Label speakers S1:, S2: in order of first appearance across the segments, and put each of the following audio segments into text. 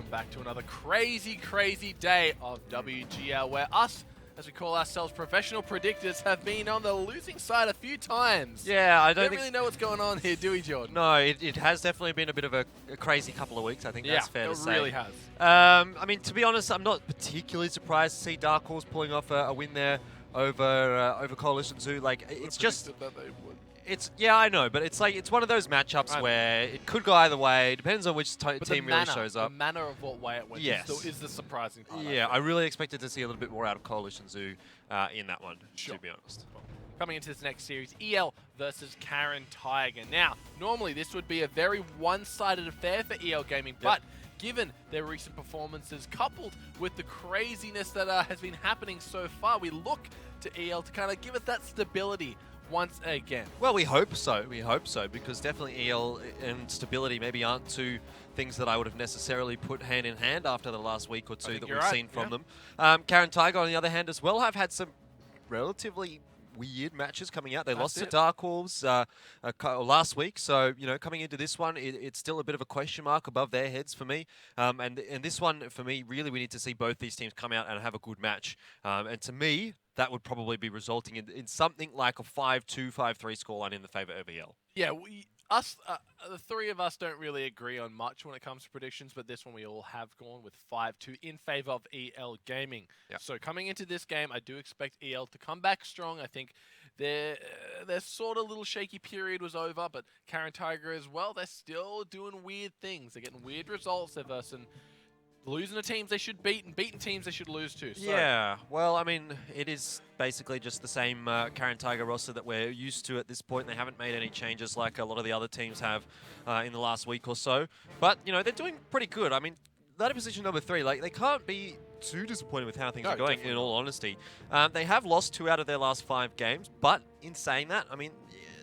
S1: welcome back to another crazy day of WGL, where us, as we call ourselves, professional predictors, have been on the losing side a few times.
S2: Yeah, I
S1: don't really know what's going on here, do we, Jordan?
S2: No, it has definitely been a bit of a crazy couple of weeks. I think that's fair to say.
S1: It really has.
S2: I mean, to be honest, I'm not particularly surprised to see Dark Horse pulling off a win there over Coalition Zoo. Like, it's just
S1: that they would.
S2: Yeah, I know, but it's like it's one of those matchups where it could go either way. It depends on which team really shows up.
S1: The manner of what way it went is the surprising part.
S2: Yeah, I really expected to see a little bit more out of Coalition Zoo in that one, to be honest.
S1: Coming into this next series, EL versus Caren Tiger. Now, normally this would be a very one-sided affair for EL Gaming, but given their recent performances, coupled with the craziness that has been happening so far, we look to EL to kind of give it that stability once again.
S2: Well, we hope so. We hope so, because definitely EL and stability maybe aren't two things that I would have necessarily put hand in hand after the last week or two that we've seen from them. Caren Tiger, on the other hand, as well, have had some relatively weird matches coming out. They lost to Dark Wolves last week, so coming into this one, it's still a bit of a question mark above their heads for me. And this one, for me, really, we need to see both these teams come out and have a good match. And to me, that would probably be resulting in something like a 5-2, 5-3 scoreline in the favour of EL.
S1: Yeah, the three of us don't really agree on much when it comes to predictions, but this one we all have gone with 5-2 in favour of EL Gaming. Yep. So coming into this game, I do expect EL to come back strong. I think their sort of little shaky period was over, but Caren Tiger as well, they're still doing weird things. They're getting weird results. They're versing losing to teams they should beat and beating teams they should lose to. So.
S2: Yeah, well, I mean, it is basically just the same Caren Tiger roster that we're used to at this point. They haven't made any changes like a lot of the other teams have in the last week or so. But, they're doing pretty good. I mean, that position number 3, like, they can't be too disappointed with how things are going, in all honesty. They have lost 2 out of their last 5 games, but in saying that, I mean,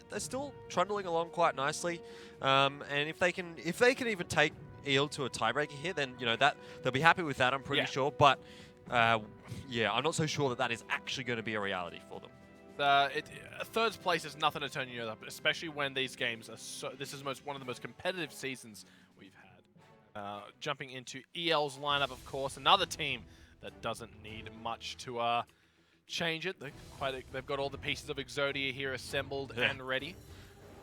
S2: they're still trundling along quite nicely. And if they can even take EL to a tiebreaker here, then they'll be happy with that, I'm pretty sure. But yeah, I'm not so sure that is actually going to be a reality for them.
S1: Third place is nothing to turn you up, especially when these games are this is one of the most competitive seasons we've had. Jumping into EL's lineup, of course, another team that doesn't need much to change it. They've got all the pieces of Exodia here assembled and ready.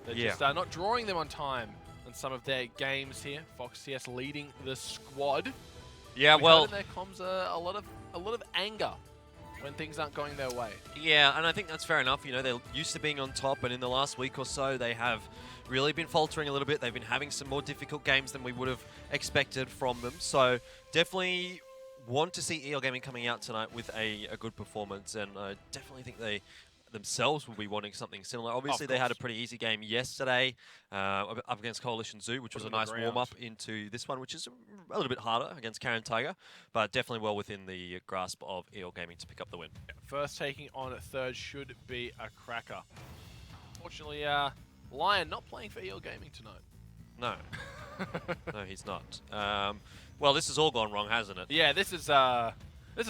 S1: They're just not drawing them on time in some of their games here. Fox TS leading the squad.
S2: Yeah, well,
S1: in their comms a lot of anger when things aren't going their way.
S2: Yeah, and I think that's fair enough. They're used to being on top, and in the last week or so, they have really been faltering a little bit. They've been having some more difficult games than we would have expected from them. So definitely want to see EL Gaming coming out tonight with a good performance, and I definitely think they themselves will be wanting something similar. Obviously, they had a pretty easy game yesterday up against Coalition Zoo, which was a nice warm-up into this one, which is a little bit harder against Caren Tiger, but definitely well within the grasp of EL Gaming to pick up the win.
S1: First taking on at third should be a cracker. Fortunately, Lion not playing for EL Gaming tonight.
S2: No. No, he's not. Well, this has all gone wrong, hasn't it?
S1: Yeah, this is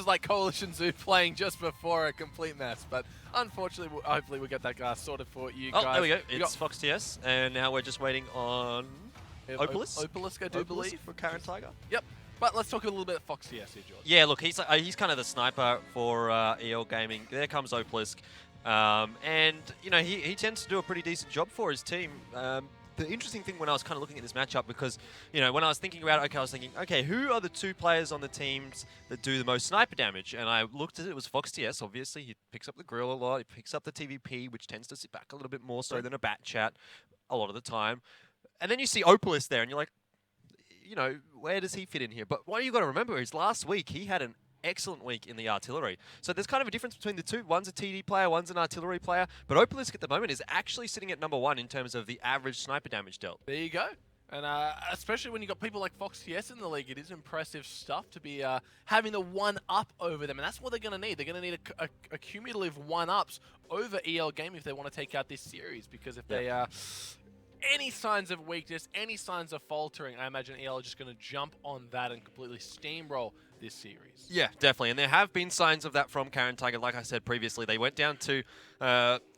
S1: like Coalition Zoo playing just before a complete mess, but unfortunately, hopefully we'll get that sorted for you guys.
S2: Oh, there we go. It's Fox TS, and now we're just waiting on Opalisk.
S1: Opalisk, I do believe.
S2: For Caren Tiger.
S1: Yep. But let's talk a little bit of Fox TS here, George.
S2: Yeah, look, he's kind of the sniper for EL Gaming. There comes Opalisk. And, he tends to do a pretty decent job for his team. The interesting thing when I was kind of looking at this matchup, because, when I was thinking about it, I was thinking, okay, who are the 2 players on the teams that do the most sniper damage? And I looked at it, it was Fox TS, obviously. He picks up the grill a lot. He picks up the TVP, which tends to sit back a little bit more so than a bat chat a lot of the time. And then you see Opalist there, and you're like, where does he fit in here? But what you've got to remember is last week he had an excellent week in the artillery. So there's kind of a difference between the two. One's a TD player, one's an artillery player. But Opalisk at the moment is actually sitting at number 1 in terms of the average sniper damage dealt.
S1: There you go. And especially when you've got people like Fox TS in the league, it is impressive stuff to be having the 1-up over them. And that's what they're going to need. They're going to need a cumulative 1-ups over EL Game if they want to take out this series. Because if they any signs of weakness, any signs of faltering, I imagine EL are just going to jump on that and completely steamroll this series.
S2: Yeah, definitely. And there have been signs of that from Caren Tiger. Like I said previously, they went down to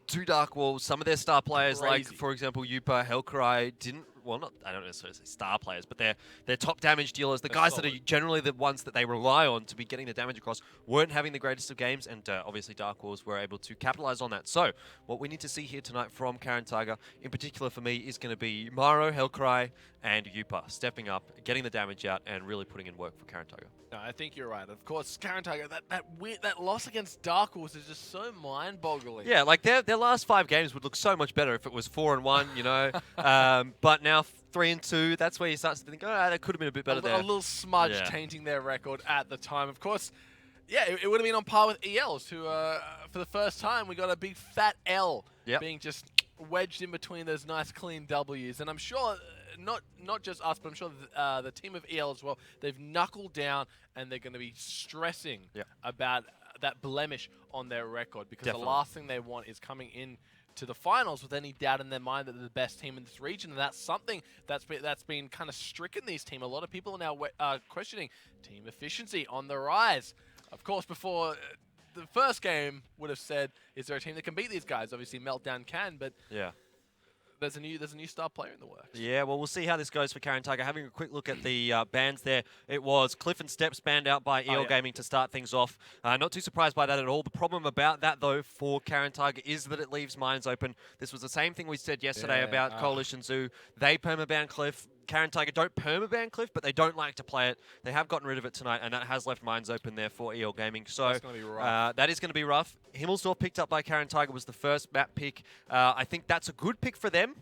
S2: 2 Dark Wolves. Some of their star players, like, for example, Yupa, Hellcry, didn't well, not I don't necessarily say star players, but they're top damage dealers, the
S1: They're
S2: guys that are
S1: solid.
S2: generally the ones that they rely on to be getting the damage across, weren't having the greatest of games, and obviously Dark Wars were able to capitalize on that. So what we need to see here tonight from Caren Tiger, in particular for me, is going to be Maro, Hellcry, and Yupa stepping up, getting the damage out, and really putting in work for Caren Tiger.
S1: No, I think you're right. Of course, Caren Tiger, that loss against Dark Horse is just so mind-boggling.
S2: Yeah, like their last 5 games would look so much better if it was 4-1, you know. But now 3-2, that's where you start to think, oh, that could have been a bit better there.
S1: A little smudge tainting their record at the time. Of course, yeah, it would have been on par with ELs, who, for the first time, we got a big fat L being just wedged in between those nice clean W's. And I'm sure, not just us, but I'm sure the team of EL as well, they've knuckled down and they're going to be stressing about that blemish on their record, because the last thing they want is coming in to the finals with any doubt in their mind that they're the best team in this region, and that's something that's been kind of stricken these team. A lot of people are now questioning team efficiency on the rise. Of course, before the first game would have said, is there a team that can beat these guys? Obviously, Meltdown can, but there's a new star player in the works. Yeah,
S2: well, we'll see how this goes for Caren Tiger. Having a quick look at the bans there, it was Cliff and Steps banned out by EL Gaming to start things off. Not too surprised by that at all. The problem about that, though, for Caren Tiger is that it leaves mines open. This was the same thing we said yesterday about Coalition Zoo. They permaban Cliff. Caren Tiger don't permaban Cliff, but they don't like to play it. They have gotten rid of it tonight, and that has left mines open there for EL Gaming. So
S1: that's gonna be rough.
S2: that is going to be rough. Himmelsdorf picked up by Caren Tiger was the first map pick. I think that's a good pick for them.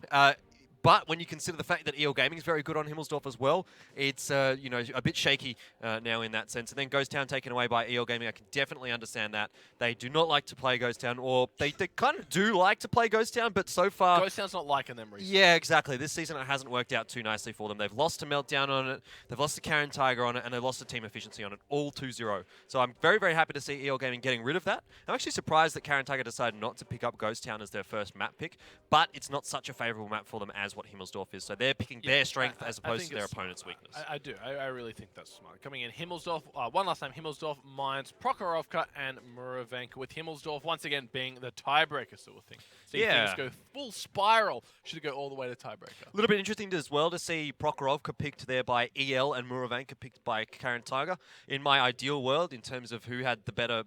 S2: But when you consider the fact that EL Gaming is very good on Himmelsdorf as well, it's you know, a bit shaky now in that sense. And then Ghost Town taken away by EL Gaming, I can definitely understand that. They do not like to play Ghost Town, or they kind of do like to play Ghost Town, but so far...
S1: Ghost Town's not liking them recently.
S2: Yeah, exactly. This season it hasn't worked out too nicely for them. They've lost to Meltdown on it, they've lost to Caren Tiger on it, and they've lost to Team Efficiency on it, all 2-0. So I'm very, very happy to see EL Gaming getting rid of that. I'm actually surprised that Caren Tiger decided not to pick up Ghost Town as their first map pick, but it's not such a favourable map for them as what Himmelsdorf is. So they're picking their strength as opposed to their opponent's weakness.
S1: I do. I really think that's smart. Coming in, Himmelsdorf, one last time, Himmelsdorf, Mines, Prokhorovka, and Muravenka, with Himmelsdorf once again being the tiebreaker sort of thing. So things go full spiral, should it go all the way to tiebreaker.
S2: A little bit interesting as well to see Prokhorovka picked there by EL and Muravenka picked by Caren Tiger. In my ideal world, in terms of who had the better...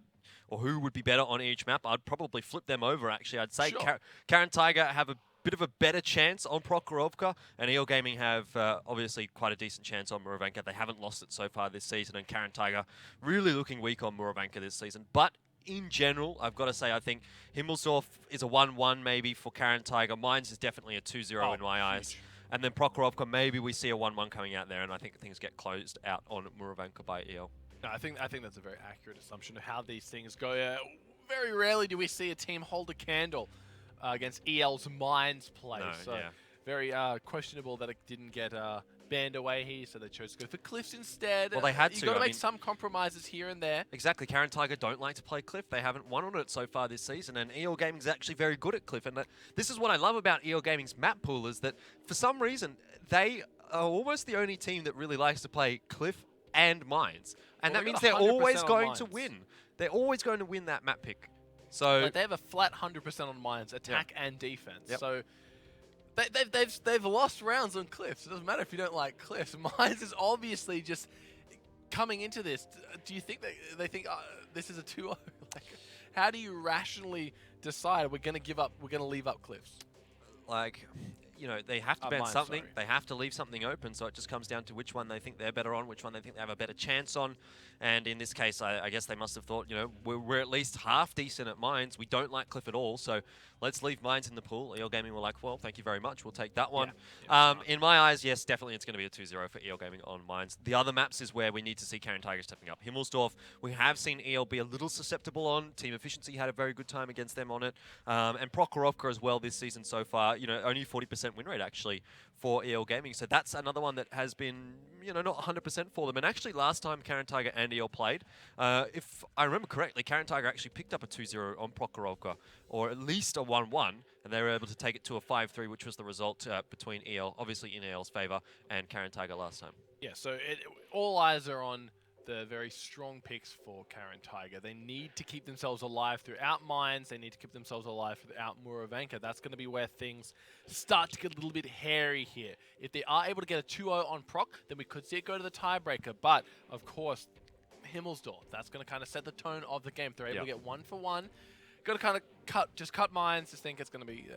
S2: or who would be better on each map, I'd probably flip them over, actually. I'd say Caren Tiger have a bit of a better chance on Prokhorovka, and EL Gaming have obviously quite a decent chance on Muravenka. They haven't lost it so far this season, and Caren Tiger really looking weak on Muravenka this season. But in general, I've got to say, I think Himmelsdorf is a 1-1 maybe for Caren Tiger. Mines is definitely a 2-0 in my eyes. And then Prokhorovka, maybe we see a 1-1 coming out there, and I think things get closed out on Muravenka by EL.
S1: No, I think that's a very accurate assumption of how these things go. Very rarely do we see a team hold a candle against EL's Mines play. Very questionable that it didn't get banned away here, so they chose to go for Cliffs instead.
S2: Well, they had to.
S1: You've got to make some compromises here and there.
S2: Exactly. Caren Tiger don't like to play Cliff. They haven't won on it so far this season, and EL Gaming's actually very good at Cliff. And this is what I love about EL Gaming's map pool, is that for some reason, they are almost the only team that really likes to play Cliff and Mines. And that means they're always going to win. They're always going to win that map pick. So
S1: like, they have a flat 100% on Mines, attack and defense. So they've lost rounds on Cliffs. It doesn't matter if you don't like Cliffs. Mines is obviously just coming into this. Do you think they think this is a 2-0? Like, how do you rationally decide we're going to give up? We're going to leave up Cliffs?
S2: Like, you know, they have to ban something. They have to leave something open. So it just comes down to which one they think they're better on, which one they think they have a better chance on. And in this case, I guess they must have thought, you know, we're at least half decent at Mines. We don't like Cliff at all. So let's leave Mines in the pool. EL Gaming were like, well, thank you very much. We'll take that one. In my eyes, yes, definitely it's going to be a 2-0 for EL Gaming on Mines. The other maps is where we need to see Caren Tiger stepping up. Himmelsdorf, we have seen EL be a little susceptible on. Team Efficiency had a very good time against them on it. And Prokhorovka as well this season so far. You know, only 40% win rate actually for EL Gaming. So that's another one that has been, you know, not 100% for them. And actually last time Caren Tiger and EL played, if I remember correctly, Caren Tiger actually picked up a 2-0 on Prokhorovka, or at least a 1-1, and they were able to take it to a 5-3, which was the result between EL, obviously in EL's favour, and Caren Tiger last time.
S1: Yeah, so all eyes are on the very strong picks for Caren Tiger. They need to keep themselves alive throughout Mines. They need to keep themselves alive throughout Muravanka. That's going to be where things start to get a little bit hairy here. If they are able to get a 2-0 on proc, then we could see it go to the tiebreaker. But, of course, Himmelsdorf, that's going to kind of set the tone of the game. If they're able to get 1 for 1, got to kind of cut Mines. Just think it's going to be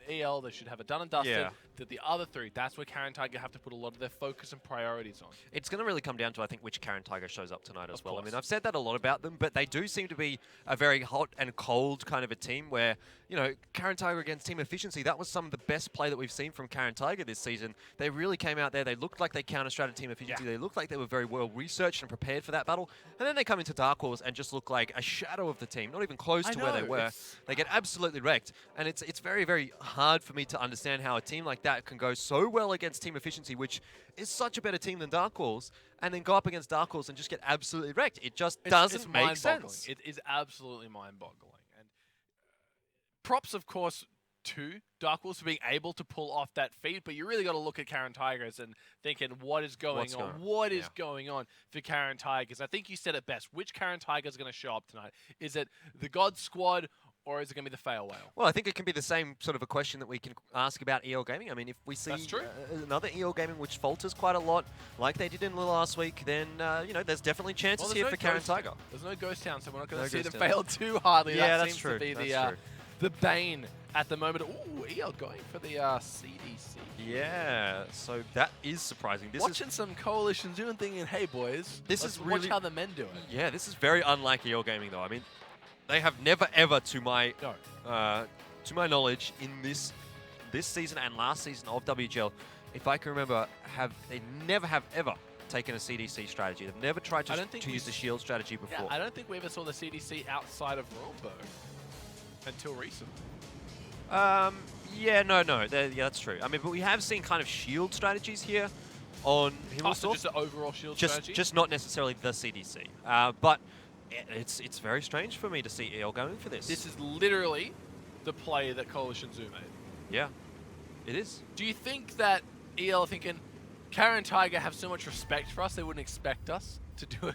S1: EL. They should have it done and dusted. The other 3, that's where Caren Tiger have to put a lot of their focus and priorities on.
S2: It's going to really come down to, I think, which Caren Tiger shows up tonight as well.
S1: Course.
S2: I mean, I've said that a lot about them, but they do seem to be a very hot and cold kind of a team where, you know, Caren Tiger against Team Efficiency, that was some of the best play that we've seen from Caren Tiger this season. They really came out there. They looked like they counter-stratted Team Efficiency. They looked like they were very well researched and prepared for that battle. And then they come into Dark Horse and just look like a shadow of the team, not even close to where they were. They get absolutely wrecked. And it's very, very hard for me to understand how a team like that can go so well against Team Efficiency, which is such a better team than Dark Horse, and then go up against Dark Horse and just get absolutely wrecked. It just doesn't make sense.
S1: It is absolutely mind-boggling. And props, of course, to Dark Horse for being able to pull off that feat, but you really got to look at Caren Tigers and thinking, what is going on? What is going on for Caren Tigers? I think you said it best. Which Caren Tiger is going to show up tonight? Is it the God Squad, or is it going to be the Fail Whale?
S2: Well, I think it can be the same sort of a question that we can ask about EL Gaming. I mean, if we see another EL Gaming which falters quite a lot, like they did in the last week, then, you know, there's definitely chances here for Caren Tiger.
S1: There's no Ghost Town, so we're not going to see them fail too hardly.
S2: Yeah,
S1: that
S2: that's
S1: seems
S2: true.
S1: to be the bane at the moment. Ooh, EL going for the CDC.
S2: Yeah, so that is surprising.
S1: Watching some Coalition Zoom thinking, hey, boys, let's watch how the men do it.
S2: Yeah, this is very unlike EL Gaming, though. I mean, they have never ever, to my knowledge, in this season and last season of WGL, if I can remember, they never have ever taken a CDC strategy. They've never tried to use the shield strategy before.
S1: Yeah, I don't think we ever saw the CDC outside of Royalburg until recently.
S2: Yeah, no, that's true. I mean, but we have seen kind of shield strategies here on Himmelsdorf.
S1: So just an overall shield strategy?
S2: Just not necessarily the CDC. But it's very strange for me to see EL going for this.
S1: This is literally the play that Coalition Zoo made.
S2: Yeah, it is.
S1: Do you think that EL are thinking, Caren Tiger have so much respect for us, they wouldn't expect us to do a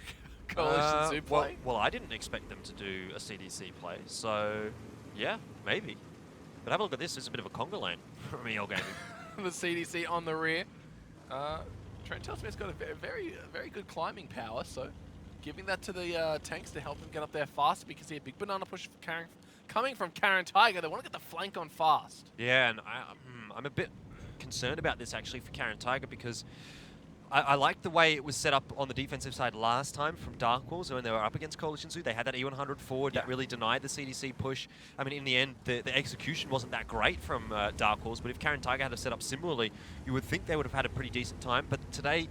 S1: Coalition Zoo play?
S2: Well, I didn't expect them to do a CDC play, so yeah, maybe. But have a look at this. This is a bit of a conga lane from EL Gaming.
S1: The CDC on the rear. Trent tells me it's got a very good climbing power, so giving that to the tanks to help them get up there fast, because he had a big banana push for coming from Caren Tiger. They want to get the flank on fast.
S2: Yeah, and I'm a bit concerned about this actually for Caren Tiger, because I like the way it was set up on the defensive side last time from Dark Horse when they were up against Coalition Zoo. They had that E100 forward that really denied the CDC push. I mean, in the end, the execution wasn't that great from Dark Horse, but if Caren Tiger had it set up similarly, you would think they would have had a pretty decent time. But today,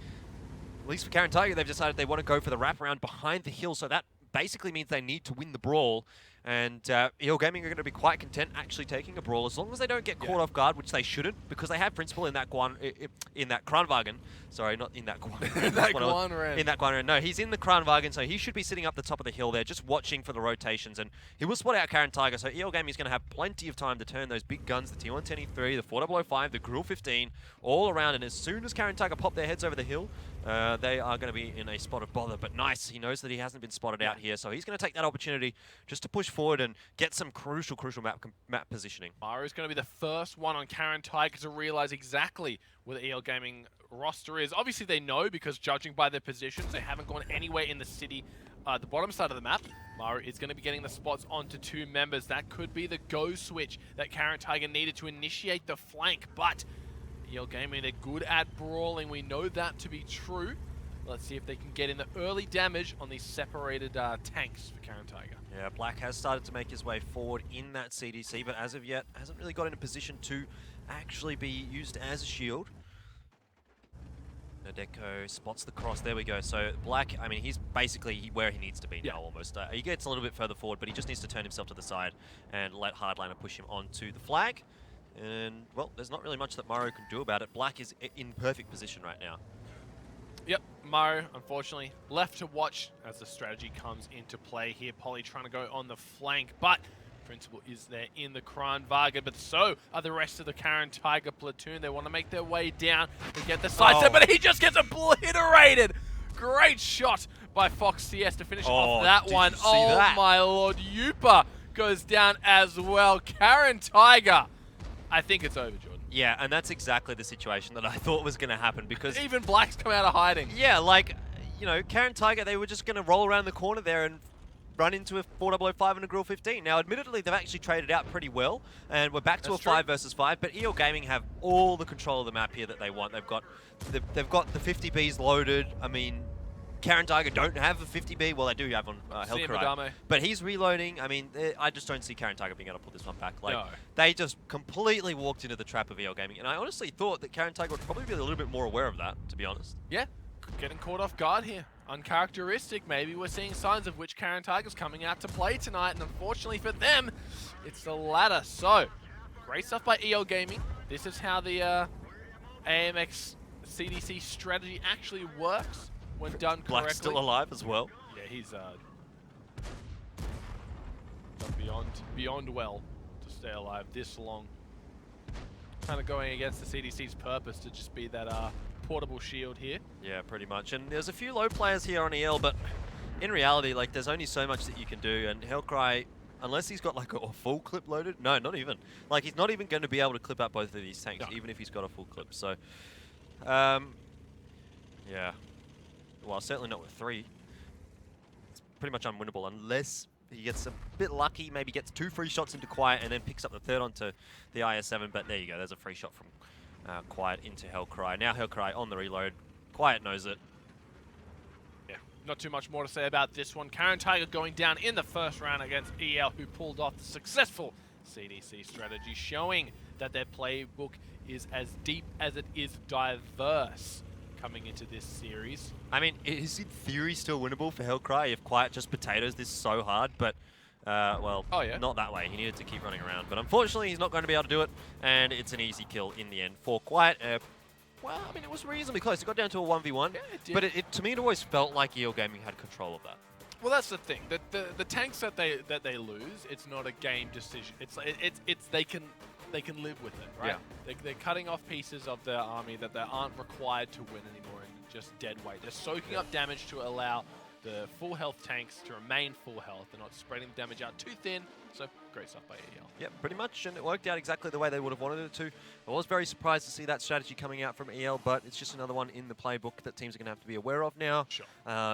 S2: at least for Caren Tiger, they've decided they want to go for the wraparound behind the hill, so that basically means they need to win the brawl. And EL Gaming are going to be quite content actually taking a brawl, as long as they don't get caught off guard, which they shouldn't, because they have principle in that Kranwagen. Sorry, not in that Guan.
S1: In that Guan.
S2: In that Guan. No, he's in the Kranwagen, so he should be sitting up the top of the hill there, just watching for the rotations. And he will spot out Caren Tiger, so EL Gaming is going to have plenty of time to turn those big guns, the T110E3, the 4005, the Grill 15, all around. And as soon as Caren Tiger pop their heads over the hill, they are going to be in a spot of bother. But nice, he knows that he hasn't been spotted out here, so he's going to take that opportunity just to push forward and get some crucial map positioning.
S1: Maru's going to be the first one on Caren Tiger to realize exactly where the EL Gaming roster is. Obviously they know, because judging by their positions, they haven't gone anywhere in the city, the bottom side of the map. Maru is going to be getting the spots onto 2 members. That could be the go switch that Caren Tiger needed to initiate the flank, but EL Gaming, they're good at brawling. We know that to be true. Let's see if they can get in the early damage on these separated tanks for Caren Tiger.
S2: Yeah, Black has started to make his way forward in that CDC, but as of yet hasn't really got in a position to actually be used as a shield. Nadeko spots the cross. There we go. So Black, I mean, he's basically where he needs to be now almost. He gets a little bit further forward, but he just needs to turn himself to the side and let Hardliner push him onto the flag. And, well, there's not really much that Maru can do about it. Black is in perfect position right now.
S1: Yep, Maru, unfortunately, left to watch as the strategy comes into play here. Polly trying to go on the flank, but Principal is there in the Kranwagen, but so are the rest of the Caren Tiger platoon. They want to make their way down and get the sidestep, but he just gets obliterated. Great shot by Fox CS to finish
S2: Oh,
S1: off that
S2: did
S1: one.
S2: you see
S1: Oh
S2: that?
S1: my lord, Yupa goes down as well. Caren Tiger. I think it's over, Jordan.
S2: Yeah, and that's exactly the situation that I thought was going to happen because...
S1: Even Black's come out of hiding.
S2: Yeah, like, you know, Caren Tiger, they were just going to roll around the corner there and run into a 4005 and a Grill 15. Now, admittedly, they've actually traded out pretty well, and we're back to a 5 versus 5, but EL Gaming have all the control of the map here that they want. They've got the 50Bs loaded. I mean, Caren Tiger don't have a 50B. Well, they do have on Hellcry, but he's reloading. I mean, I just don't see Caren Tiger being able to pull this one back. Like, they just completely walked into the trap of EL Gaming, and I honestly thought that Caren Tiger would probably be a little bit more aware of that, to be honest.
S1: Yeah, getting caught off guard here. Uncharacteristic. Maybe we're seeing signs of which Caren Tiger's coming out to play tonight, and unfortunately for them, it's the latter. So, great stuff by EL Gaming. This is how the AMX CDC strategy actually works when done correctly.
S2: Black's still alive as well.
S1: Yeah, he's done beyond well to stay alive this long. Kind of going against the CDC's purpose to just be that portable shield here.
S2: Yeah, pretty much. And there's a few low players here on EL, but in reality, like, there's only so much that you can do. And Hellcry, unless he's got like a full clip loaded, no, not even. Like, he's not even going to be able to clip out both of these tanks, even if he's got a full clip. So, yeah. Well, certainly not with 3. It's pretty much unwinnable unless he gets a bit lucky, maybe gets 2 free shots into Quiet and then picks up the 3rd onto the IS-7. But there you go, there's a free shot from Quiet into Hellcry. Now Hellcry on the reload. Quiet knows it.
S1: Yeah, not too much more to say about this one. Caren Tiger going down in the first round against EL, who pulled off the successful CDC strategy, showing that their playbook is as deep as it is diverse coming into this series.
S2: I mean, it is in theory still winnable for Hellcry if Quiet just potatoes this so hard, but well, not that way. He needed to keep running around. But unfortunately, he's not going to be able to do it, and it's an easy kill in the end for Quiet. Well, I mean, it was reasonably close. It got down to a 1v1,
S1: yeah, it did.
S2: But to me, it always felt like EL Gaming had control of that.
S1: Well, that's the thing. The tanks that they lose, it's not a game decision. It's they can live with it, right? Yeah. They're cutting off pieces of their army that they aren't required to win anymore and just dead weight. They're soaking up damage to allow the full health tanks to remain full health. They're not spreading the damage out too thin. So great stuff by EL.
S2: Yeah, pretty much, and it worked out exactly the way they would have wanted it to. I was very surprised to see that strategy coming out from EL, but it's just another one in the playbook that teams are going to have to be aware of now.
S1: Sure.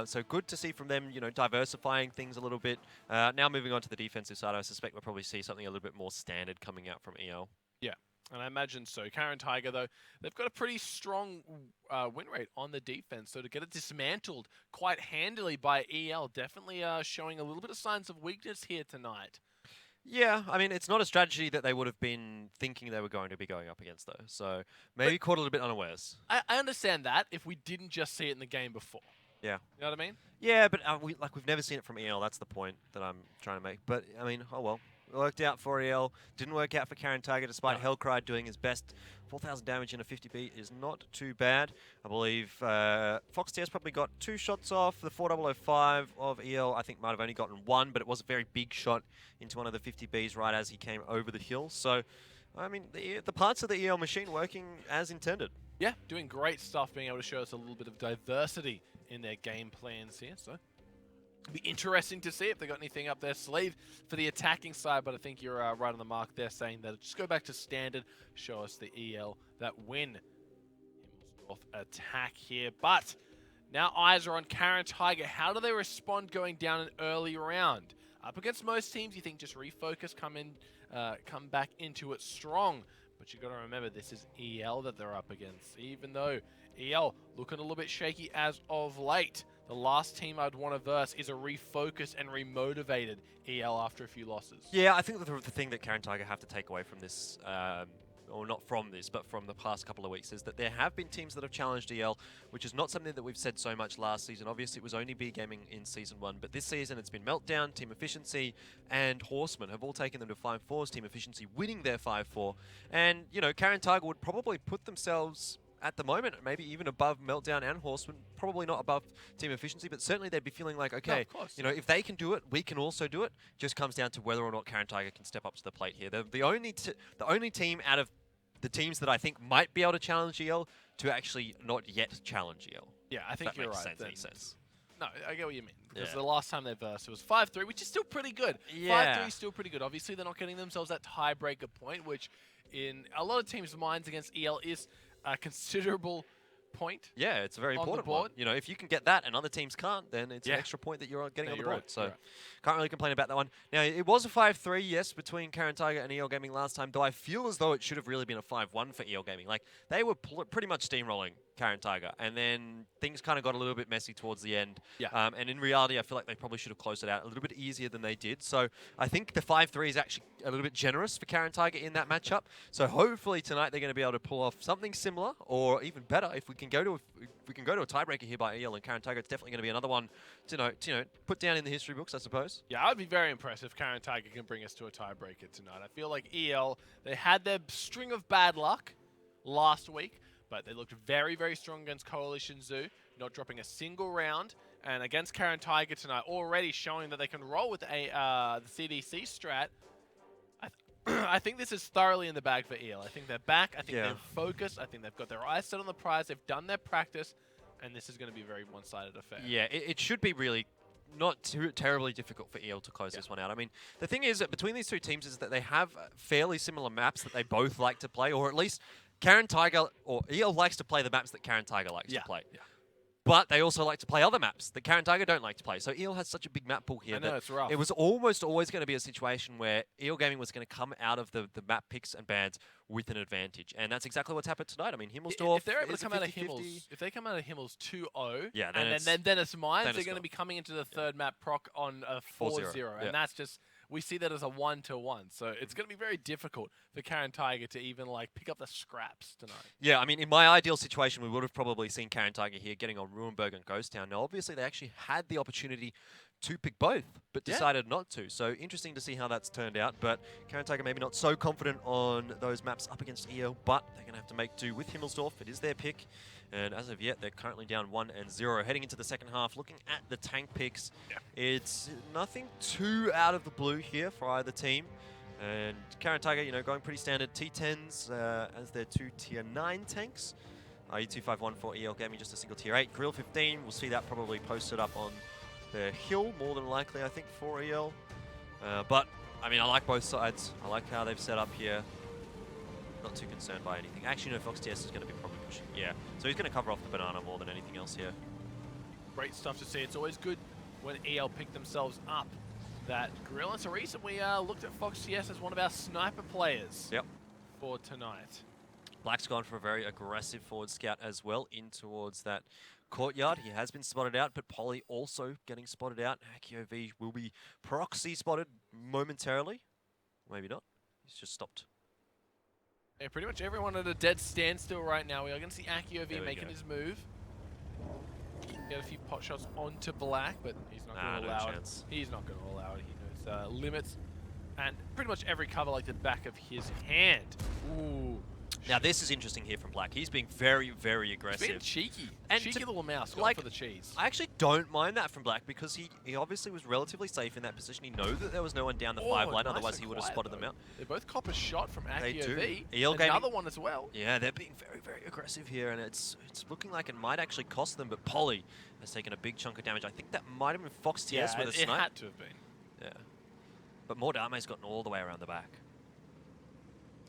S2: So good to see from them, you know, diversifying things a little bit. Now moving on to the defensive side, I suspect we'll probably see something a little bit more standard coming out from EL.
S1: Yeah. And I imagine so. Caren Tiger, though, they've got a pretty strong win rate on the defense. So to get it dismantled quite handily by EL, definitely showing a little bit of signs of weakness here tonight.
S2: Yeah, I mean, it's not a strategy that they would have been tking they were going to be going up against, though. So maybe caught a little bit unawares.
S1: I understand that if we didn't just see it in the game before.
S2: Yeah.
S1: You know what I mean?
S2: Yeah, but we've never seen it from EL. That's the point that I'm trying to make. But, I mean, oh well. It worked out for EL. Didn't work out for Caren Tiger, despite Hellcry doing his best. 4,000 damage in a 50B is not too bad. I believe Fox TS probably got 2 shots off. The 4005 of EL, I think, might have only gotten 1, but it was a very big shot into one of the 50Bs right as he came over the hill. So, I mean, the parts of the EL machine working as intended.
S1: Yeah, doing great stuff, being able to show us a little bit of diversity in their game plans here. So, it'll be interesting to see if they got anything up their sleeve for the attacking side, but I think you're right on the mark there, saying that just go back to standard, show us the EL that win Himmel's North attack here. But now eyes are on Caren Tiger. How do they respond going down an early round? Up against most teams, you think just refocus, come back into it strong. But you got to remember, this is EL that they're up against. Even though EL looking a little bit shaky as of late, the last team I'd want to verse is a refocused and remotivated EL after a few losses.
S2: Yeah, I think the thing that Caren Tiger have to take away from this, or not from this, but from the past couple of weeks, is that there have been teams that have challenged EL, which is not something that we've said so much last season. Obviously, it was only B Gaming in Season 1, but this season it's been Meltdown, Team Efficiency, and Horseman have all taken them to 5-4s, Team Efficiency winning their 5-4. And, you know, Caren Tiger would probably put themselves at the moment, maybe even above Meltdown and Horseman, probably not above Team Efficiency, but certainly they'd be feeling like, okay, you know, if they can do it, we can also do it. Just comes down to whether or not Caren Tiger can step up to the plate here. They're the only team out of the teams that I think might be able to challenge EL to actually not yet challenge EL.
S1: Yeah, I think you're right.
S2: Any sense.
S1: No, I get what you mean. Because
S2: Yeah.
S1: the last time they versed, it was 5-3, which is still pretty good.
S2: Yeah.
S1: 5-3 is still pretty good. Obviously, they're not getting themselves that tiebreaker point, which in a lot of teams' minds against EL is a considerable point.
S2: Yeah, it's a very
S1: on the
S2: important one.
S1: board.
S2: You know, if you can get that and other teams can't, then it's an
S1: Yeah.
S2: extra point that you're getting
S1: No,
S2: on the
S1: you're
S2: board.
S1: right,
S2: So
S1: you're right.
S2: can't really complain about that one. Now, it was a 5-3, yes, between Caren Tiger and EL Gaming last time, though I feel as though it should have really been a 5-1 for EL Gaming. Like, they were pretty much steamrolling Caren Tiger, and then things kind of got a little bit messy towards the end.
S1: Yeah.
S2: And in reality, I feel like they probably should have closed it out a little bit easier than they did. So I think the 5-3 is actually a little bit generous for Caren Tiger in that matchup. So hopefully tonight they're going to be able to pull off something similar, or even better, if we can go to a tiebreaker here by EL and Caren Tiger. It's definitely going to be another one to put down in the history books, I suppose.
S1: Yeah, I'd be very impressed if Caren Tiger can bring us to a tiebreaker tonight. I feel like EL, they had their string of bad luck last week, but they looked very, very strong against Coalition Zoo, not dropping a single round. And against Caren Tiger tonight, already showing that they can roll with the CDC strat. I think this is thoroughly in the bag for EL. I think they're back. I think they're focused. I think they've got their eyes set on the prize. They've done their practice. And this is going to be a very one-sided affair.
S2: Yeah, it should be really not too terribly difficult for EL to close this one out. I mean, the thing is that between these two teams is that they have fairly similar maps that they both like to play, or at least Caren Tiger or EL likes to play the maps that Caren Tiger likes to play. Yeah. But they also like to play other maps that Caren Tiger don't like to play. So EL has such a big map pool here that
S1: it's rough.
S2: it was almost always going to be a situation where EL Gaming was going to come out of the map picks and bans with an advantage. And that's exactly what's happened tonight. I mean, Himmelsdorf
S1: if they're able to
S2: is
S1: come
S2: a
S1: out of
S2: 50-50.
S1: Himmels, if they come out of Himmels 2-0,
S2: yeah,
S1: and then it's Mines, they're going to
S2: gone.
S1: be coming into the third map proc on a 4-0. And that's just, we see that as a 1-1. So it's going to be very difficult for Caren Tiger to even like pick up the scraps tonight.
S2: Yeah, I mean, in my ideal situation, we would have probably seen Caren Tiger here getting on Ruinberg and Ghost Town. Now, obviously, they actually had the opportunity to pick both, but decided not to. So interesting to see how that's turned out. But Caren Tiger maybe not so confident on those maps up against EL, but they're going to have to make do with Himmelsdorf. It is their pick. And as of yet, they're currently down 1-0. Heading into the second half, looking at the tank picks, it's nothing too out of the blue here for either team. And Caren Tiger, going pretty standard T10s as their two Tier 9 tanks. E251 for EL Gaming, just a single Tier 8. Grill 15, we'll see that probably posted up on the hill, more than likely, I think, for EL. But, I mean, I like both sides. I like how they've set up here. Not too concerned by anything. Actually, no, Fox TS is going to be probably pushing. Yeah, so he's going to cover off the banana more than anything else here.
S1: Great stuff to see. It's always good when EL pick themselves up that grill. And so recently looked at Fox TS as one of our sniper players for tonight.
S2: Black's gone for a very aggressive forward scout as well in towards that courtyard. He has been spotted out, but Polly also getting spotted out. AQOV will be proxy spotted momentarily. Maybe not. He's just stopped.
S1: Yeah, pretty much everyone at a dead standstill right now. We are going to see AQOV making his move. Get a few pot shots onto Black, but he's not going to allow it. He's not going to allow it. He knows limits. And pretty much every cover like the back of his hand. Ooh.
S2: Now this is interesting here from Black. He's being very, very aggressive.
S1: He's being cheeky.
S2: And
S1: cheeky little mouse,
S2: like,
S1: for the cheese.
S2: I actually don't mind that from Black because he obviously was relatively safe in that position. He knew that there was no one down the 5 line, otherwise he would have spotted them out.
S1: They're both copper shot from AQOV.
S2: EL Gaming,
S1: another one as well.
S2: Yeah, they're being very, very aggressive here, and it's looking like it might actually cost them, but Polly has taken a big chunk of damage. I think that might have been Fox TS with a snipe.
S1: It had to have been.
S2: Yeah. But Mordame's gotten all the way around the back.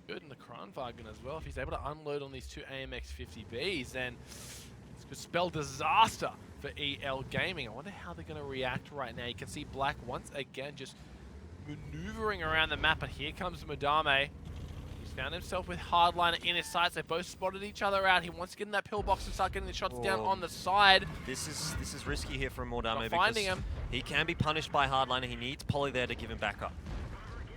S1: Good in the Kranwagen as well. If he's able to unload on these two AMX 50Bs, then this could spell disaster for EL Gaming. I wonder how they're going to react right now. You can see Black once again just maneuvering around the map, and here comes Madame. He's found himself with Hardliner in his sights. They both spotted each other out. He wants to get in that pillbox and start getting the shots down on the side.
S2: This is risky here from Mordame
S1: because
S2: him. He can be punished by Hardliner. He needs Polly there to give him back up.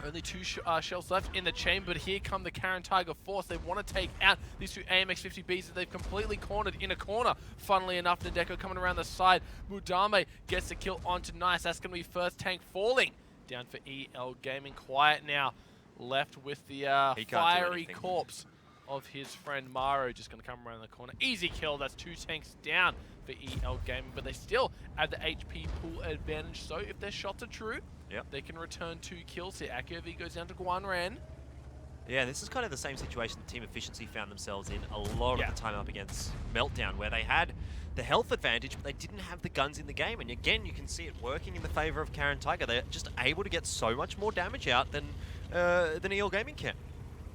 S1: Only two shells left in the chamber, but here come the Caren Tiger Force. They want to take out these two AMX 50Bs that they've completely cornered in a corner. Funnily enough, Nadeko coming around the side. Mudame gets the kill onto Nice. That's going to be first tank falling. Down for EL Gaming. Quiet now, left with the fiery corpse of his friend Maro. Just going to come around the corner. Easy kill. That's two tanks down for EL Gaming, but they still have the HP pool advantage. So if their shots are true, they can return 2 kills here. AQOV goes down to Guanren.
S2: Yeah, this is kind of the same situation that Team Efficiency found themselves in a lot of the time up against Meltdown, where they had the health advantage, but they didn't have the guns in the game. And again, you can see it working in the favor of Caren Tiger. They're just able to get so much more damage out than EL Gaming can.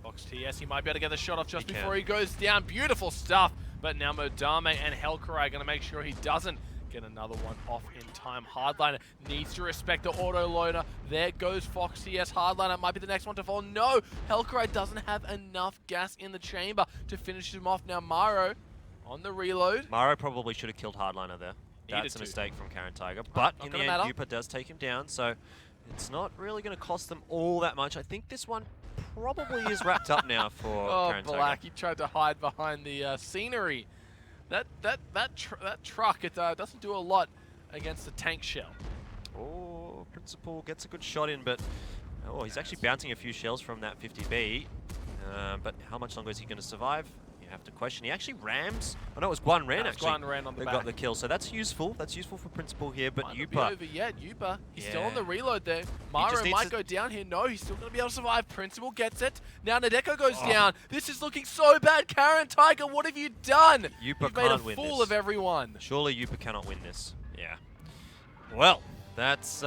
S1: Fox TS, he might be able to get the shot off just before he goes down. Beautiful stuff. But now Modame and Hellcry are going to make sure he doesn't get another one off in time. Hardliner needs to respect the auto loader. There goes Fox TS. Hardliner might be the next one to fall. No, Hellcry doesn't have enough gas in the chamber to finish him off. Now Maro on the reload.
S2: Maro probably should have killed Hardliner there. That's a mistake from Caren Tiger. But in the end, Yupa does take him down, so it's not really going to cost them all that much. I think this one probably is wrapped up now for Caren Tiger.
S1: Black, he tried to hide behind the scenery. That truck, it doesn't do a lot against the tank shell.
S2: Oh, Principal gets a good shot in, but he's actually bouncing a few shells from that 50B. But how much longer is he going to survive? You have to question. He actually rams. Oh no, it was Guanren actually.
S1: Guanren on the back.
S2: Got the kill, so that's useful. That's useful for Principal here, but
S1: Might
S2: Yupa.
S1: not be over yet. Yupa, he's still on the reload there. Maro might go down here. No, he's still going to be able to survive. Principal gets it. Now Nadeko goes down. This is looking so bad. Caren Tiger, what have you done?
S2: Yupa
S1: You've
S2: can't
S1: made a
S2: win
S1: fool
S2: this.
S1: of everyone.
S2: Surely Yupa cannot win this. Yeah. Well, that's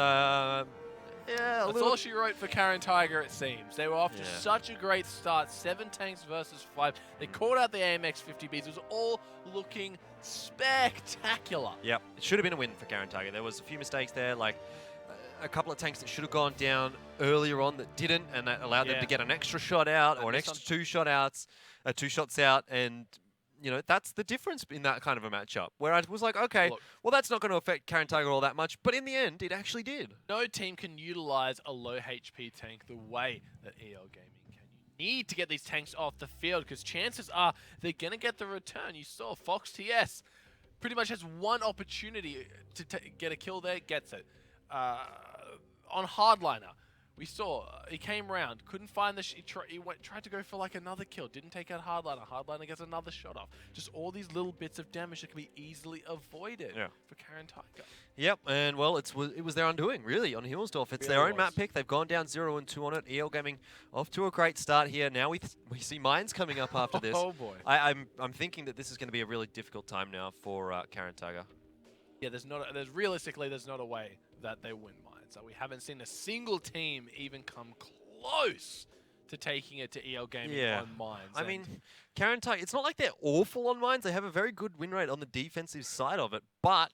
S1: That's all she wrote for Caren Tiger, it seems. They were off to such a great start. 7 tanks versus 5. They called out the AMX 50Bs. It was all looking spectacular.
S2: Yep. It should have been a win for Caren Tiger. There was a few mistakes there, like a couple of tanks that should have gone down earlier on that didn't, and that allowed them to get an extra shot out or an extra 2 shots out, and you know, that's the difference in that kind of a matchup. Where I was like, okay, well, that's not going to affect Caren Tiger all that much, but in the end, it actually did.
S1: No team can utilize a low HP tank the way that EL Gaming can. You need to get these tanks off the field because chances are they're going to get the return. You saw Fox TS pretty much has one opportunity to get a kill there, gets it. On Hardliner, we saw he came round, couldn't find the. He tried to go for like another kill, didn't take out Hardliner. Hardliner gets another shot off. Just all these little bits of damage that can be easily avoided for Caren Tiger.
S2: Yep, and well, it was their undoing really on Hillsdorf. It's their own map pick. They've gone down 0-2 on it. EL Gaming off to a great start here. Now we see Mines coming up after this.
S1: Oh boy!
S2: I'm thinking that this is going to be a really difficult time now for Caren Tiger.
S1: Yeah, realistically there's not a way that they win Mines. We haven't seen a single team even come close to taking it to EL Gaming on Mines.
S2: I mean, Caren Tiger, it's not like they're awful on Mines. They have a very good win rate on the defensive side of it, but